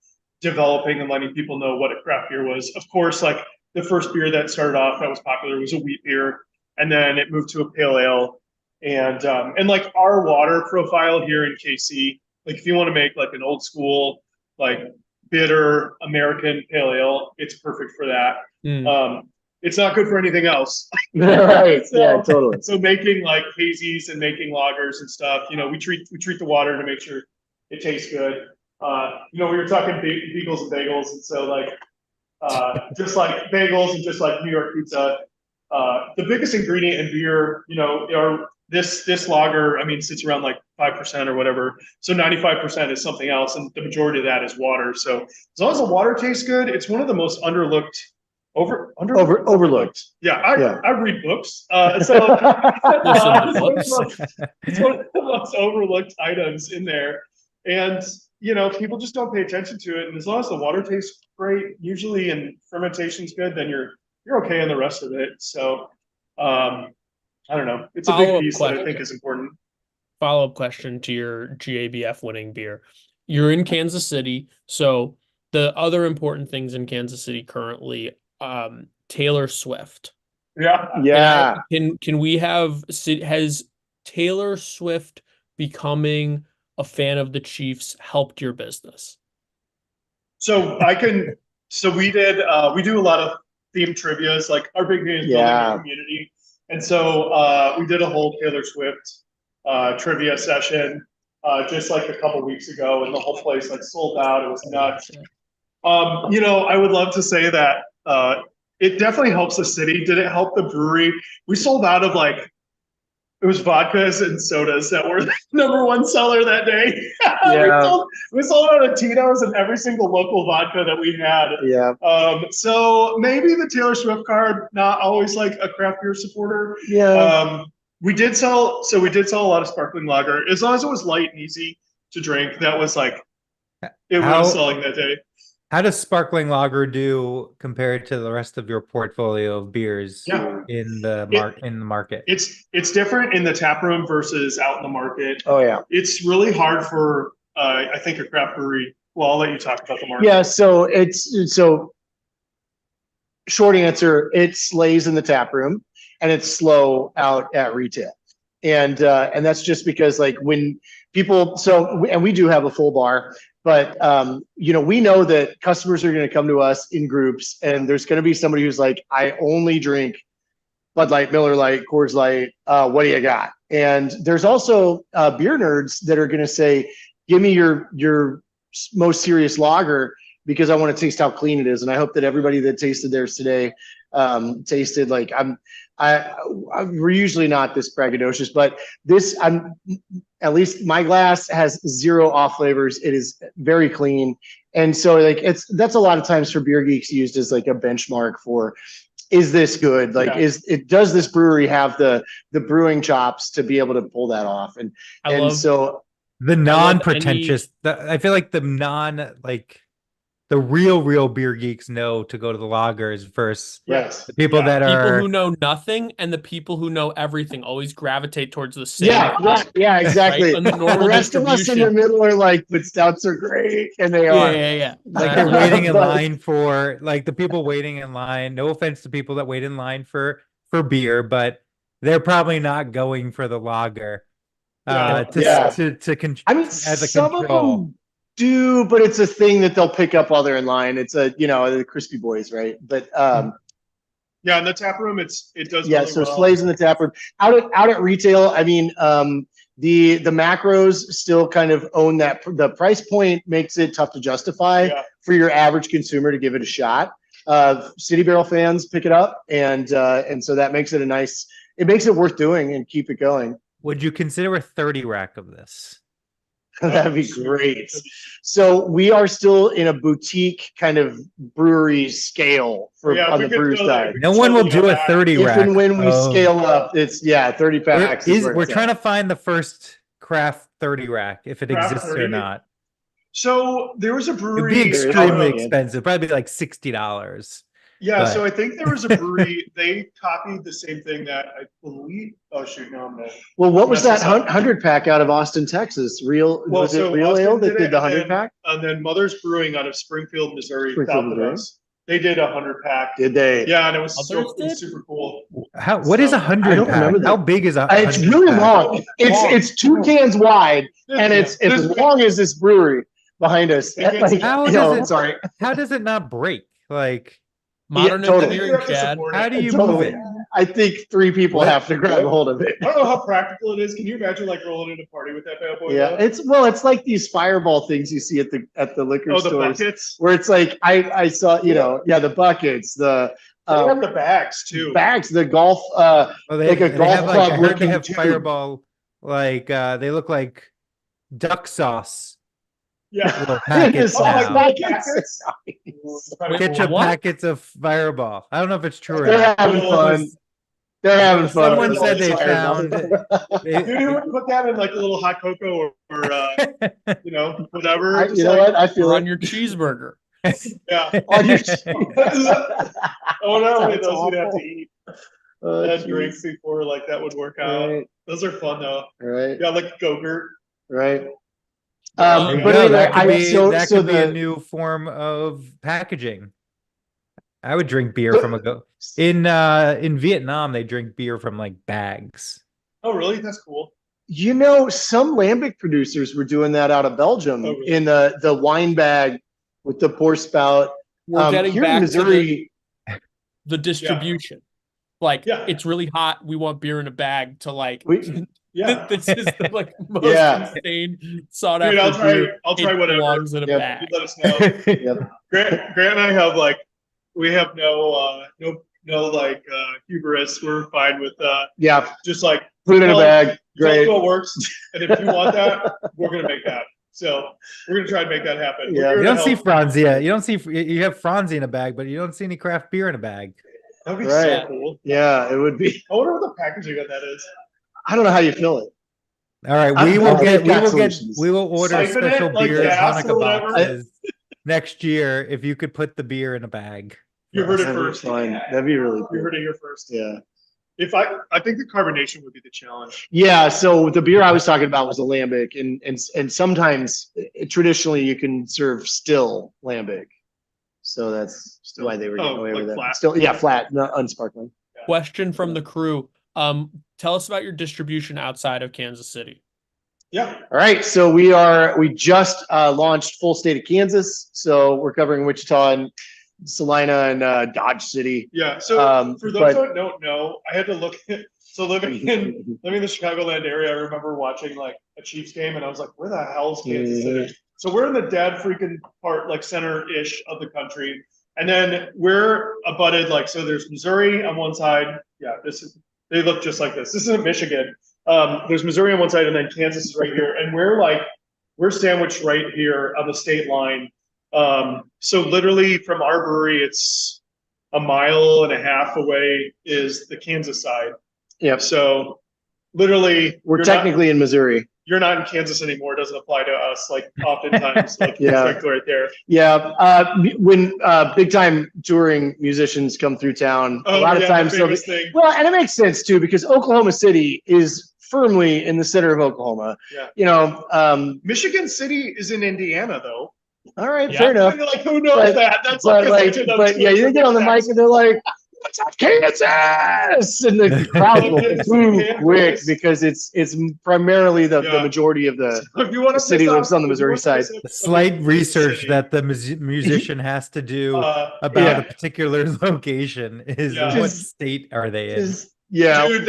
[SPEAKER 3] developing and letting people know what a craft beer was. Of course, like the first beer that started off that was popular was a wheat beer, and then it moved to a pale ale. And like our water profile here in KC, like if you want to make like an old school, like bitter American pale ale, it's perfect for that. It's not good for anything else.
[SPEAKER 4] right,
[SPEAKER 3] So-
[SPEAKER 4] yeah, totally.
[SPEAKER 3] So making like hazies and making lagers and stuff, we treat the water to make sure it tastes good. We were talking beagles and bagels, and so like just like bagels and just like New York pizza, the biggest ingredient in beer, are this lager, I mean, sits around like 5% or whatever. So 95% is something else, and the majority of that is water. So as long as the water tastes good, it's one of the most overlooked. Yeah, I read books. It's one of the most overlooked items in there. And, people just don't pay attention to it. And as long as the water tastes great, usually, and fermentation's good, then you're okay in the rest of it. So, I don't know. It's a big
[SPEAKER 1] Follow-up
[SPEAKER 3] piece that I
[SPEAKER 1] question.
[SPEAKER 3] think is important.
[SPEAKER 1] Follow-up question to your GABF winning beer. You're in Kansas City, so the other important things in Kansas City currently, Taylor Swift.
[SPEAKER 3] Yeah.
[SPEAKER 4] Yeah.
[SPEAKER 1] Can we have, has Taylor Swift becoming a fan of the Chiefs helped your business?
[SPEAKER 3] So we do a lot of themed trivias, like our big thing is building a community. And so we did a whole Taylor Swift trivia session just like a couple weeks ago, and the whole place like sold out. It was nuts. I would love to say that it definitely helps the city. Did it help the brewery? We sold out of it was vodkas and sodas that were the #1 seller that day.
[SPEAKER 4] Yeah.
[SPEAKER 3] we sold out of Tito's and every single local vodka that we had.
[SPEAKER 4] Yeah.
[SPEAKER 3] So maybe the Taylor Swift card, not always like a craft beer supporter.
[SPEAKER 4] Yeah.
[SPEAKER 3] We did sell a lot of sparkling lager, as long as it was light and easy to drink. That was like, it was selling that day.
[SPEAKER 2] How does sparkling lager do compared to the rest of your portfolio of beers in the market?
[SPEAKER 3] It's different in the tap room versus out in the market.
[SPEAKER 4] Oh yeah.
[SPEAKER 3] It's really hard for I think a craft brewery. Well, I'll let you talk about the market.
[SPEAKER 4] Yeah. So short answer, it slays in the tap room and it's slow out at retail. And that's just because like when people, and we do have a full bar, but we know that customers are going to come to us in groups, and there's going to be somebody who's like, I only drink Bud Light, Miller Lite, Coors Light. What do you got? And there's also beer nerds that are going to say, give me your most serious lager, because I want to taste how clean it is. And I hope that everybody that tasted theirs today tasted like we're usually not this braggadocious, but at least my glass has 0 off flavors. It is very clean. And so like that's a lot of times for beer geeks used as like a benchmark for, is this good? Like, does this brewery have the brewing chops to be able to pull that off? And so
[SPEAKER 2] the non-pretentious, I feel like the real beer geeks know to go to the lagers versus the people that are
[SPEAKER 1] people who know nothing, and the people who know everything always gravitate towards the same.
[SPEAKER 4] Yeah, exactly.
[SPEAKER 1] Right? And the
[SPEAKER 4] rest of us in the middle are like, but stouts are great, and they are.
[SPEAKER 1] Yeah.
[SPEAKER 2] Like they're waiting in line for like the people waiting in line. No offense to people that wait in line for beer, but they're probably not going for the lager.
[SPEAKER 4] I mean,
[SPEAKER 2] as a
[SPEAKER 4] some
[SPEAKER 2] control.
[SPEAKER 4] of them do, but it's a thing that they'll pick up while they're in line. It's the Crispy Boys, right? But
[SPEAKER 3] Yeah, in the tap room, it does
[SPEAKER 4] Yeah,
[SPEAKER 3] really
[SPEAKER 4] so
[SPEAKER 3] well.
[SPEAKER 4] Slay's in the tap room. Out at retail, I mean, the macros still kind of own that. The price point makes it tough to justify for your average consumer to give it a shot. City Barrel fans pick it up, and so that makes it it makes it worth doing and keep it going.
[SPEAKER 2] Would you consider a 30 rack of this?
[SPEAKER 4] That'd be great. So we are still in a boutique kind of brewery scale on the brew side.
[SPEAKER 2] No one will do a 30 rack.
[SPEAKER 4] If and when we scale up, it's 30 packs.
[SPEAKER 2] We're trying to find the first craft 30 rack, if it exists or not.
[SPEAKER 3] So there was a brewery.
[SPEAKER 2] It'd be extremely expensive, probably like $60.
[SPEAKER 3] Yeah, so I think there was a brewery. They copied the same thing that I believe. Oh shoot, no, I'm not.
[SPEAKER 4] Well, what was that 100 pack out of Austin, Texas? Was it Real Ale that did the 100 pack?
[SPEAKER 3] And then Mother's Brewing out of Springfield, Missouri, they did 100 pack.
[SPEAKER 4] Did they?
[SPEAKER 3] Yeah, and it was super cool.
[SPEAKER 2] What is 100 pack? How big is a?
[SPEAKER 4] It's really long. It's 2 cans wide, and it's as long as this brewery behind us.
[SPEAKER 2] How does it not break? Like.
[SPEAKER 1] Modern engineering, Chad.
[SPEAKER 2] How do you move it?
[SPEAKER 4] I think 3 people have to grab a hold of it.
[SPEAKER 3] I don't know how practical it is. Can you imagine like rolling in a party with that bad boy?
[SPEAKER 4] Yeah, it's like these fireball things you see at the liquor stores.
[SPEAKER 3] The buckets.
[SPEAKER 4] Where it's like I saw, the buckets, the
[SPEAKER 3] the bags too.
[SPEAKER 4] Bags, the golf like a golf club.
[SPEAKER 2] I heard they have fireball, like they look like duck sauce.
[SPEAKER 3] Yeah,
[SPEAKER 2] little packets now. Ketchup
[SPEAKER 1] What?
[SPEAKER 2] packets of Fireball. I don't know if it's true or
[SPEAKER 4] They're
[SPEAKER 2] not.
[SPEAKER 4] having fun. They're having fun.
[SPEAKER 2] Someone said they found.
[SPEAKER 3] You would put that in like a little hot cocoa or whatever.
[SPEAKER 4] You know what? I feel
[SPEAKER 1] on your cheeseburger.
[SPEAKER 3] Yeah.
[SPEAKER 4] on your.
[SPEAKER 3] Oh no, those
[SPEAKER 4] awful.
[SPEAKER 3] you'd have to eat. That drinks before, like that would work out.
[SPEAKER 4] Right.
[SPEAKER 3] Those are fun though.
[SPEAKER 4] Right.
[SPEAKER 3] Yeah, like Go-Gurt.
[SPEAKER 4] Right.
[SPEAKER 2] But
[SPEAKER 4] anyway,
[SPEAKER 2] that could be a new form of packaging. I would drink beer from in Vietnam. They drink beer from like bags.
[SPEAKER 3] Oh, really? That's cool.
[SPEAKER 4] Some lambic producers were doing that out of Belgium in the wine bag with the pour spout.
[SPEAKER 1] We're getting
[SPEAKER 4] here
[SPEAKER 1] back
[SPEAKER 4] in Missouri,
[SPEAKER 1] to the distribution. It's really hot. We want beer in a bag to like. This is the most insane sought after.
[SPEAKER 3] Dude, I'll try whatever.
[SPEAKER 1] Belongs in a bag.
[SPEAKER 3] You let us know. Grant and I have we have no hubris. We're fine with just like
[SPEAKER 4] put it in a bag. Great.
[SPEAKER 3] What works, and if you want that, we're gonna make that. So we're gonna try and make that happen.
[SPEAKER 2] Yeah, you don't see Franzia. You have Franzia in a bag, but you don't see any craft beer in a bag.
[SPEAKER 3] That'd be so cool.
[SPEAKER 4] Yeah, it would be.
[SPEAKER 3] I wonder what the packaging of that is.
[SPEAKER 4] I don't know how you fill it.
[SPEAKER 2] All right, we will order
[SPEAKER 3] Siphon
[SPEAKER 2] special beers,
[SPEAKER 3] gas
[SPEAKER 2] Hanukkah boxes next year. If you could put the beer in a bag,
[SPEAKER 3] you heard it first.
[SPEAKER 4] That'd be really cool.
[SPEAKER 3] You heard it here first.
[SPEAKER 4] Yeah.
[SPEAKER 3] I think the carbonation would be the challenge.
[SPEAKER 4] Yeah. So the beer I was talking about was a lambic, and sometimes traditionally you can serve still lambic. So that's why they were getting away with that.
[SPEAKER 3] Flat.
[SPEAKER 4] Still, flat, not unsparkling.
[SPEAKER 3] Yeah.
[SPEAKER 1] Question from the crew. Tell us about your distribution outside of Kansas City.
[SPEAKER 3] Yeah.
[SPEAKER 4] All right. So we just launched full state of Kansas. So we're covering Wichita and Salina and Dodge City.
[SPEAKER 3] Yeah. So for those that don't know, I had to look at, living in the Chicagoland area, I remember watching like a Chiefs game and I was like, where the hell's Kansas City? So we're in the dead freaking part, like center-ish of the country. And then we're abutted, so there's Missouri on one side. Yeah, they look just like this. This isn't Michigan. There's Missouri on one side, and then Kansas is right here. And we're sandwiched right here on the state line. So literally from our brewery, it's a mile and a half away is the Kansas side.
[SPEAKER 4] Yep.
[SPEAKER 3] So literally,
[SPEAKER 4] we're technically in Missouri.
[SPEAKER 3] You're not in Kansas anymore. It doesn't apply to us. Oftentimes, right there.
[SPEAKER 4] Yeah. When big time touring musicians come through town, a lot of times and it makes sense too, because Oklahoma City is firmly in the center of Oklahoma.
[SPEAKER 3] Yeah. Michigan City is in Indiana though.
[SPEAKER 4] All right, fair enough.
[SPEAKER 3] Who knows that? That's
[SPEAKER 4] but you get on the mic and they're like, What's up, Kansas? And the crowd will boo quick because it's primarily the majority of the
[SPEAKER 3] If you want to
[SPEAKER 4] city lives on the Missouri side.
[SPEAKER 2] The slight research that the musician has to do about a particular location is what state are they in?
[SPEAKER 3] Dude,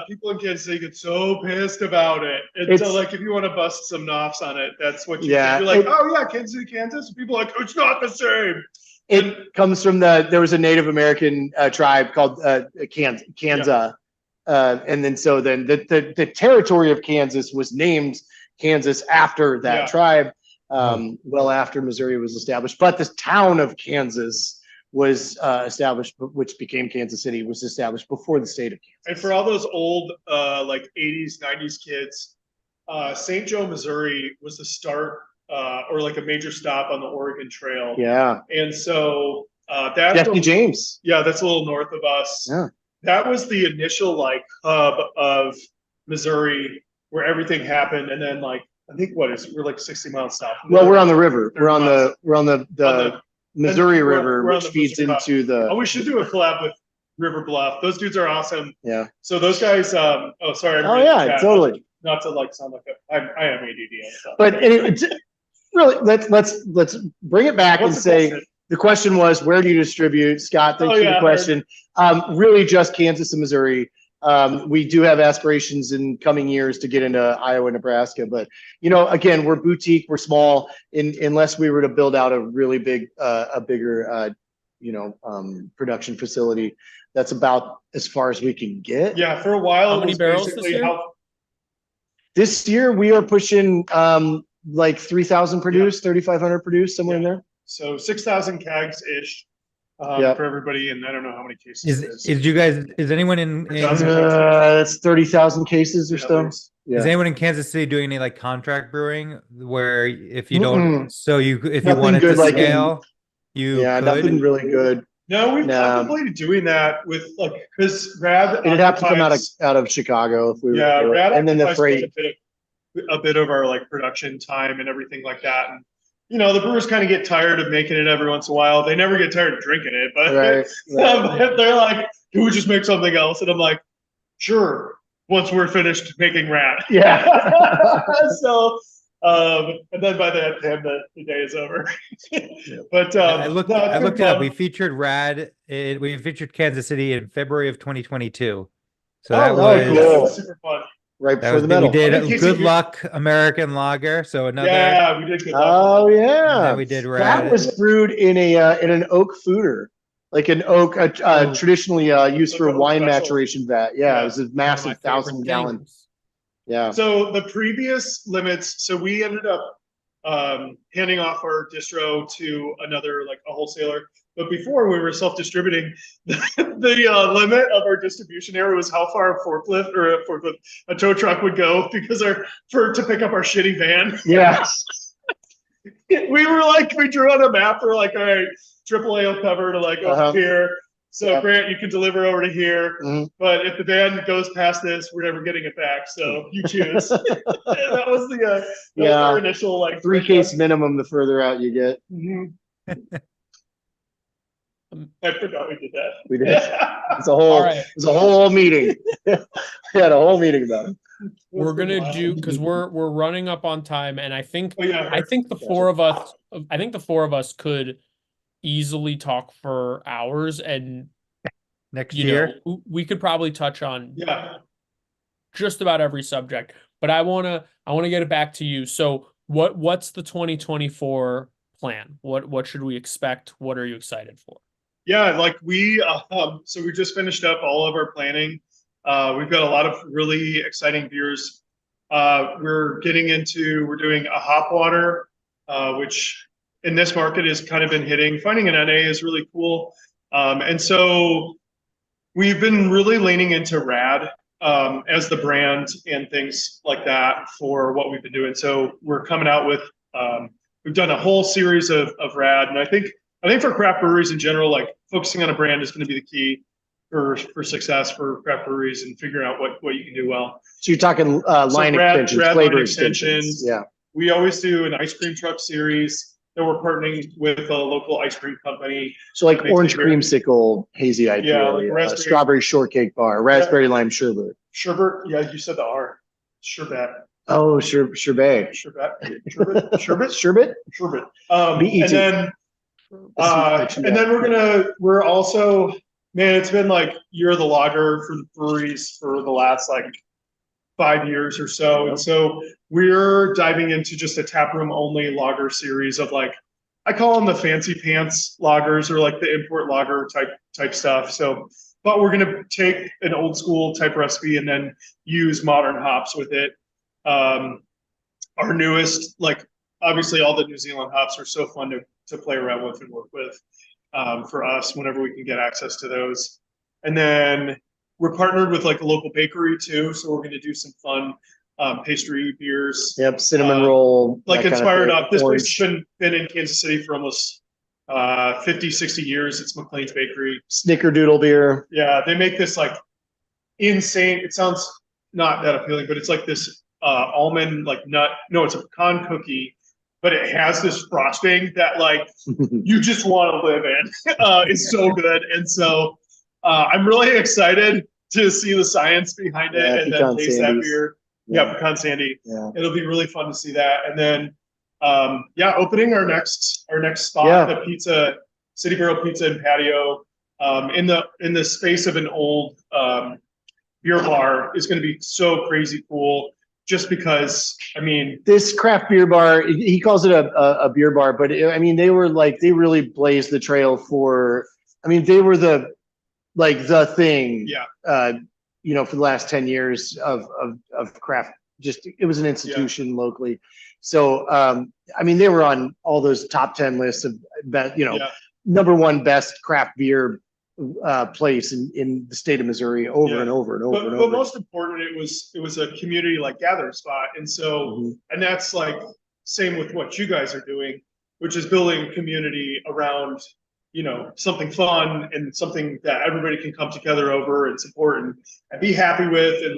[SPEAKER 3] people in Kansas City get so pissed about it. And so, like, if you want to bust some knobs on it, that's what you do. You're like, oh yeah, Kansas City, Kansas. People are like, it's not the same.
[SPEAKER 4] It comes from there was a Native American tribe called Kansas. And then the territory of Kansas was named Kansas after that tribe, well after Missouri was established. But the town of Kansas was established, which became Kansas City, was established before the state of Kansas.
[SPEAKER 3] And for all those old like 80s, 90s kids, St. Joe, Missouri was the start or like a major stop on the Oregon Trail.
[SPEAKER 4] Yeah.
[SPEAKER 3] And so that's
[SPEAKER 4] Jesse James.
[SPEAKER 3] Yeah, that's a little north of us.
[SPEAKER 4] Yeah.
[SPEAKER 3] That was the initial like hub of Missouri where everything happened. And then like I think we're like 60 miles south.
[SPEAKER 4] Well, we're on the river. We're on the Missouri River, which feeds into the.
[SPEAKER 3] Oh, we should do a collab with River Bluff. Those dudes are awesome.
[SPEAKER 4] Yeah.
[SPEAKER 3] So those guys. Oh, sorry.
[SPEAKER 4] Oh yeah, totally.
[SPEAKER 3] Not to like sound like I am ADD and stuff.
[SPEAKER 4] But anyway, really, let's bring it back and say the question was, where do you distribute? Scott, thanks for the question. Really, just Kansas and Missouri. We do have aspirations in coming years to get into Iowa, Nebraska, but again, we're boutique, we're small. Unless we were to build out a really big, bigger, production facility, that's about as far as we can get.
[SPEAKER 3] Yeah, for a while.
[SPEAKER 1] How many barrels this year?
[SPEAKER 4] This year we are pushing like 3,000 produced, 3,500 produced, somewhere in there.
[SPEAKER 3] So 6,000 kegs ish. For everybody, and I don't know how many cases
[SPEAKER 2] Is anyone in
[SPEAKER 4] that's 30,000 cases or so.
[SPEAKER 2] Is anyone in Kansas City doing any like contract brewing where if you don't if you wanted to scale could?
[SPEAKER 4] Nothing really good.
[SPEAKER 3] No, we've contemplated doing that with like because Rad
[SPEAKER 4] it'd have to come out of Chicago if we were
[SPEAKER 3] Rad
[SPEAKER 4] and then the freight
[SPEAKER 3] a bit of our like production time and everything like that. And the brewers kind of get tired of making it every once in a while. They never get tired of drinking it, but they're like, can we just make something else? And I'm like, sure, once we're finished making Rat.
[SPEAKER 4] Yeah.
[SPEAKER 3] So, and then by that time, the day is over. But
[SPEAKER 2] I looked it up. We featured Rad. We featured Kansas City in February of 2022. So that was
[SPEAKER 3] super fun.
[SPEAKER 4] Right before the metal.
[SPEAKER 2] We did Good Luck American Lager. So another.
[SPEAKER 3] Yeah, we did Good Luck.
[SPEAKER 4] Oh yeah,
[SPEAKER 2] we did Rad.
[SPEAKER 4] That was brewed in an oak fooder, like an oak traditionally used for wine maturation vat. Yeah, it was a massive 1,000-gallon. Yeah.
[SPEAKER 3] So the previous limits. So we ended up handing off our distro to another like a wholesaler. But before we were self-distributing, the limit of our distribution area was how far a tow truck would go because to pick up our shitty van.
[SPEAKER 4] Yeah.
[SPEAKER 3] we drew on a map. We're like, all right, AAA will cover to like up here. So Grant, you can deliver over to here. Mm-hmm. But if the van goes past this, we're never getting it back. So you choose. That was our initial like
[SPEAKER 4] 3-case minimum the further out you get.
[SPEAKER 3] Mm-hmm. I forgot we did that.
[SPEAKER 4] We did. It's a whole meeting. We had a whole meeting about it.
[SPEAKER 1] We're gonna do because we're running up on time, and I think the four of us could easily talk for hours, and
[SPEAKER 2] next year
[SPEAKER 1] we could probably touch on just about every subject. But I wanna get it back to you. So what's the 2024 plan? What should we expect? What are you excited for?
[SPEAKER 3] Yeah, like so we just finished up all of our planning. We've got a lot of really exciting beers. We're doing a hop water, which in this market has kind of been hitting. Finding an NA is really cool. And so we've been really leaning into Rad as the brand and things like that for what we've been doing. So we're coming out with, we've done a whole series of Rad. And I think for craft breweries in general, like focusing on a brand is going to be the key for success for craft breweries and figuring out what you can do well.
[SPEAKER 4] So you're talking line extensions, flavor extensions. Yeah.
[SPEAKER 3] We always do an ice cream truck series. that we're partnering with a local ice cream company.
[SPEAKER 4] So like
[SPEAKER 3] Makes
[SPEAKER 4] orange
[SPEAKER 3] it very-
[SPEAKER 4] creamsicle, hazy IPA,
[SPEAKER 3] Yeah, like raspberry-
[SPEAKER 4] strawberry shortcake bar, raspberry lime sherbet.
[SPEAKER 3] Sherbet, yeah, you said the R. Sherbet.
[SPEAKER 4] Oh, sherbet.
[SPEAKER 3] Sherbet. Sherbet. Sherbet.
[SPEAKER 4] Sherbet?
[SPEAKER 3] Sherbet.
[SPEAKER 4] B-E-T.
[SPEAKER 3] And then we're also, man, it's been like year of the lager for the breweries for the last like 5 years or so. And so we're diving into just a taproom only lager series of like, I call them the fancy pants lagers or like the import lager type stuff. So, but we're gonna take an old school type recipe and then use modern hops with it. Our newest, like obviously all the New Zealand hops are so fun to play around with and work with for us whenever we can get access to those. And then we're partnered with like a local bakery too, so we're going to do some fun pastry beers.
[SPEAKER 4] Yep, cinnamon roll.
[SPEAKER 3] Like
[SPEAKER 4] that kind of
[SPEAKER 3] inspired
[SPEAKER 4] thing.
[SPEAKER 3] off. This place
[SPEAKER 4] Orange.
[SPEAKER 3] has been in Kansas City for almost 50, 60 years. It's McLean's Bakery.
[SPEAKER 4] Snickerdoodle beer.
[SPEAKER 3] Yeah, they make this like insane. It sounds not that appealing, but it's like this almond like nut. No, it's a pecan cookie, but it has this frosting that like you just want to live in. It's so good, and so I'm really excited to see the science behind it and then taste that beer. Yeah, pecan sandy.
[SPEAKER 4] Yeah.
[SPEAKER 3] It'll be really fun to see that, and then opening our next spot, the pizza, City Barrel Pizza and Patio, in the space of an old beer bar is going to be so crazy cool. Just because, I mean,
[SPEAKER 4] this craft beer bar, he calls it a beer bar, but I mean, they really blazed the trail for, I mean, they were the thing, for the last 10 years of craft. Just, it was an institution locally. So, I mean, they were on all those top 10 lists of, number one best craft beer place in the state of Missouri over and over and over and over.
[SPEAKER 3] But most important, it was a community like gathering spot, and so and that's like same with what you guys are doing, which is building community around something fun and something that everybody can come together over and support and be happy with, and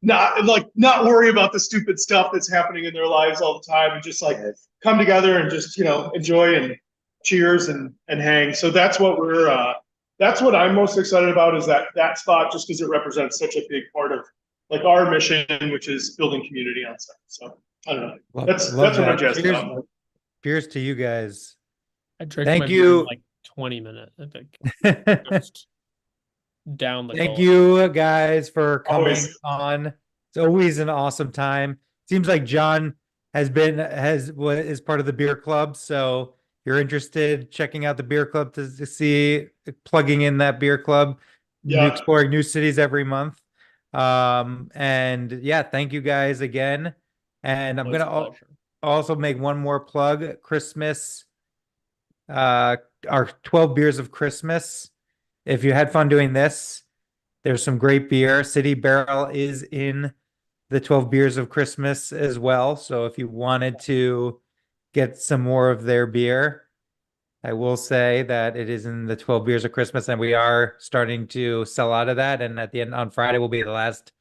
[SPEAKER 3] not worry about the stupid stuff that's happening in their lives all the time, and just like come together and just enjoy and cheers and hang. So that's what that's what I'm most excited about, is that spot, just because it represents such a big part of like our mission, which is building community on site. So I don't know. That's what I'm jazzed about.
[SPEAKER 2] Cheers to you guys.
[SPEAKER 1] I drank
[SPEAKER 2] Thank
[SPEAKER 1] my
[SPEAKER 2] you.
[SPEAKER 1] beer in like 20 minutes, I think. Just down the
[SPEAKER 2] Thank
[SPEAKER 1] gullet.
[SPEAKER 2] you guys for coming
[SPEAKER 3] Always.
[SPEAKER 2] on. It's always an awesome time. Seems like John is part of the beer club, so you're interested checking out the beer club to see, plugging in that beer club, exploring new cities every month. And yeah, thank you guys again. And I'm gonna also make one more plug. Christmas, our 12 beers of Christmas. If you had fun doing this, there's some great beer. City Barrel is in the 12 beers of Christmas as well. So if you wanted to get some more of their beer, I will say that it is in the 12 beers of Christmas, and we are starting to sell out of that. And at the end on Friday will be the last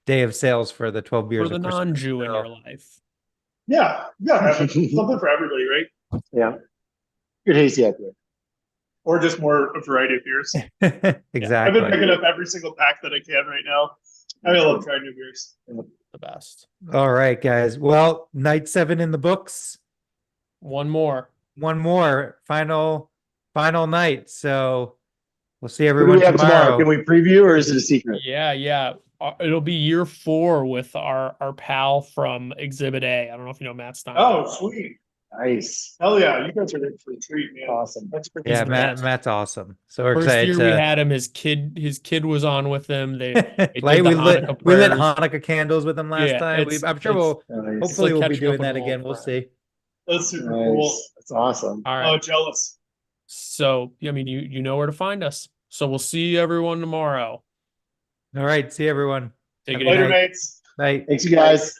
[SPEAKER 2] day of sales for the 12 beers
[SPEAKER 1] For the
[SPEAKER 2] of Christmas.
[SPEAKER 1] non-Jew in your life.
[SPEAKER 3] Yeah, something for everybody, right?
[SPEAKER 4] Yeah. Good hazy IPA.
[SPEAKER 3] Or just more a variety of beers.
[SPEAKER 2] Exactly.
[SPEAKER 3] I've been picking up every single pack that I can right now. I love trying new beers.
[SPEAKER 1] The best.
[SPEAKER 2] All right, guys. Well, night 7 in the books.
[SPEAKER 1] One more.
[SPEAKER 2] One more final night. So we'll see
[SPEAKER 4] What do
[SPEAKER 2] everyone
[SPEAKER 4] we have tomorrow? Can we preview, or is it a secret?
[SPEAKER 1] Yeah. It'll be year 4 with our pal from Exhibit A. I don't know if you know Matt Stein.
[SPEAKER 3] Oh, sweet.
[SPEAKER 4] Nice.
[SPEAKER 3] Hell yeah. You guys are in for a treat, man.
[SPEAKER 4] Awesome.
[SPEAKER 3] That's pretty
[SPEAKER 2] Yeah,
[SPEAKER 3] cool.
[SPEAKER 2] Matt's awesome. So we're
[SPEAKER 1] First
[SPEAKER 2] excited
[SPEAKER 1] year
[SPEAKER 2] to
[SPEAKER 1] we had him, his kid was on with him. They
[SPEAKER 2] like we lit
[SPEAKER 1] prayers.
[SPEAKER 2] Hanukkah candles with them last time. I'm sure hopefully we'll be
[SPEAKER 1] catching up
[SPEAKER 2] doing
[SPEAKER 1] with
[SPEAKER 2] that
[SPEAKER 1] an
[SPEAKER 2] again.
[SPEAKER 1] old
[SPEAKER 2] We'll
[SPEAKER 1] friend.
[SPEAKER 2] see.
[SPEAKER 3] That's super
[SPEAKER 4] Nice.
[SPEAKER 3] cool.
[SPEAKER 4] That's awesome.
[SPEAKER 1] All right.
[SPEAKER 3] Oh, jealous.
[SPEAKER 1] So, I mean, you know where to find us. So we'll see everyone tomorrow.
[SPEAKER 2] All right. See everyone.
[SPEAKER 1] Take
[SPEAKER 2] Have
[SPEAKER 1] it
[SPEAKER 2] a
[SPEAKER 1] easy.
[SPEAKER 3] Later,
[SPEAKER 2] good night.
[SPEAKER 3] mates.
[SPEAKER 2] Night.
[SPEAKER 4] Thanks, you guys.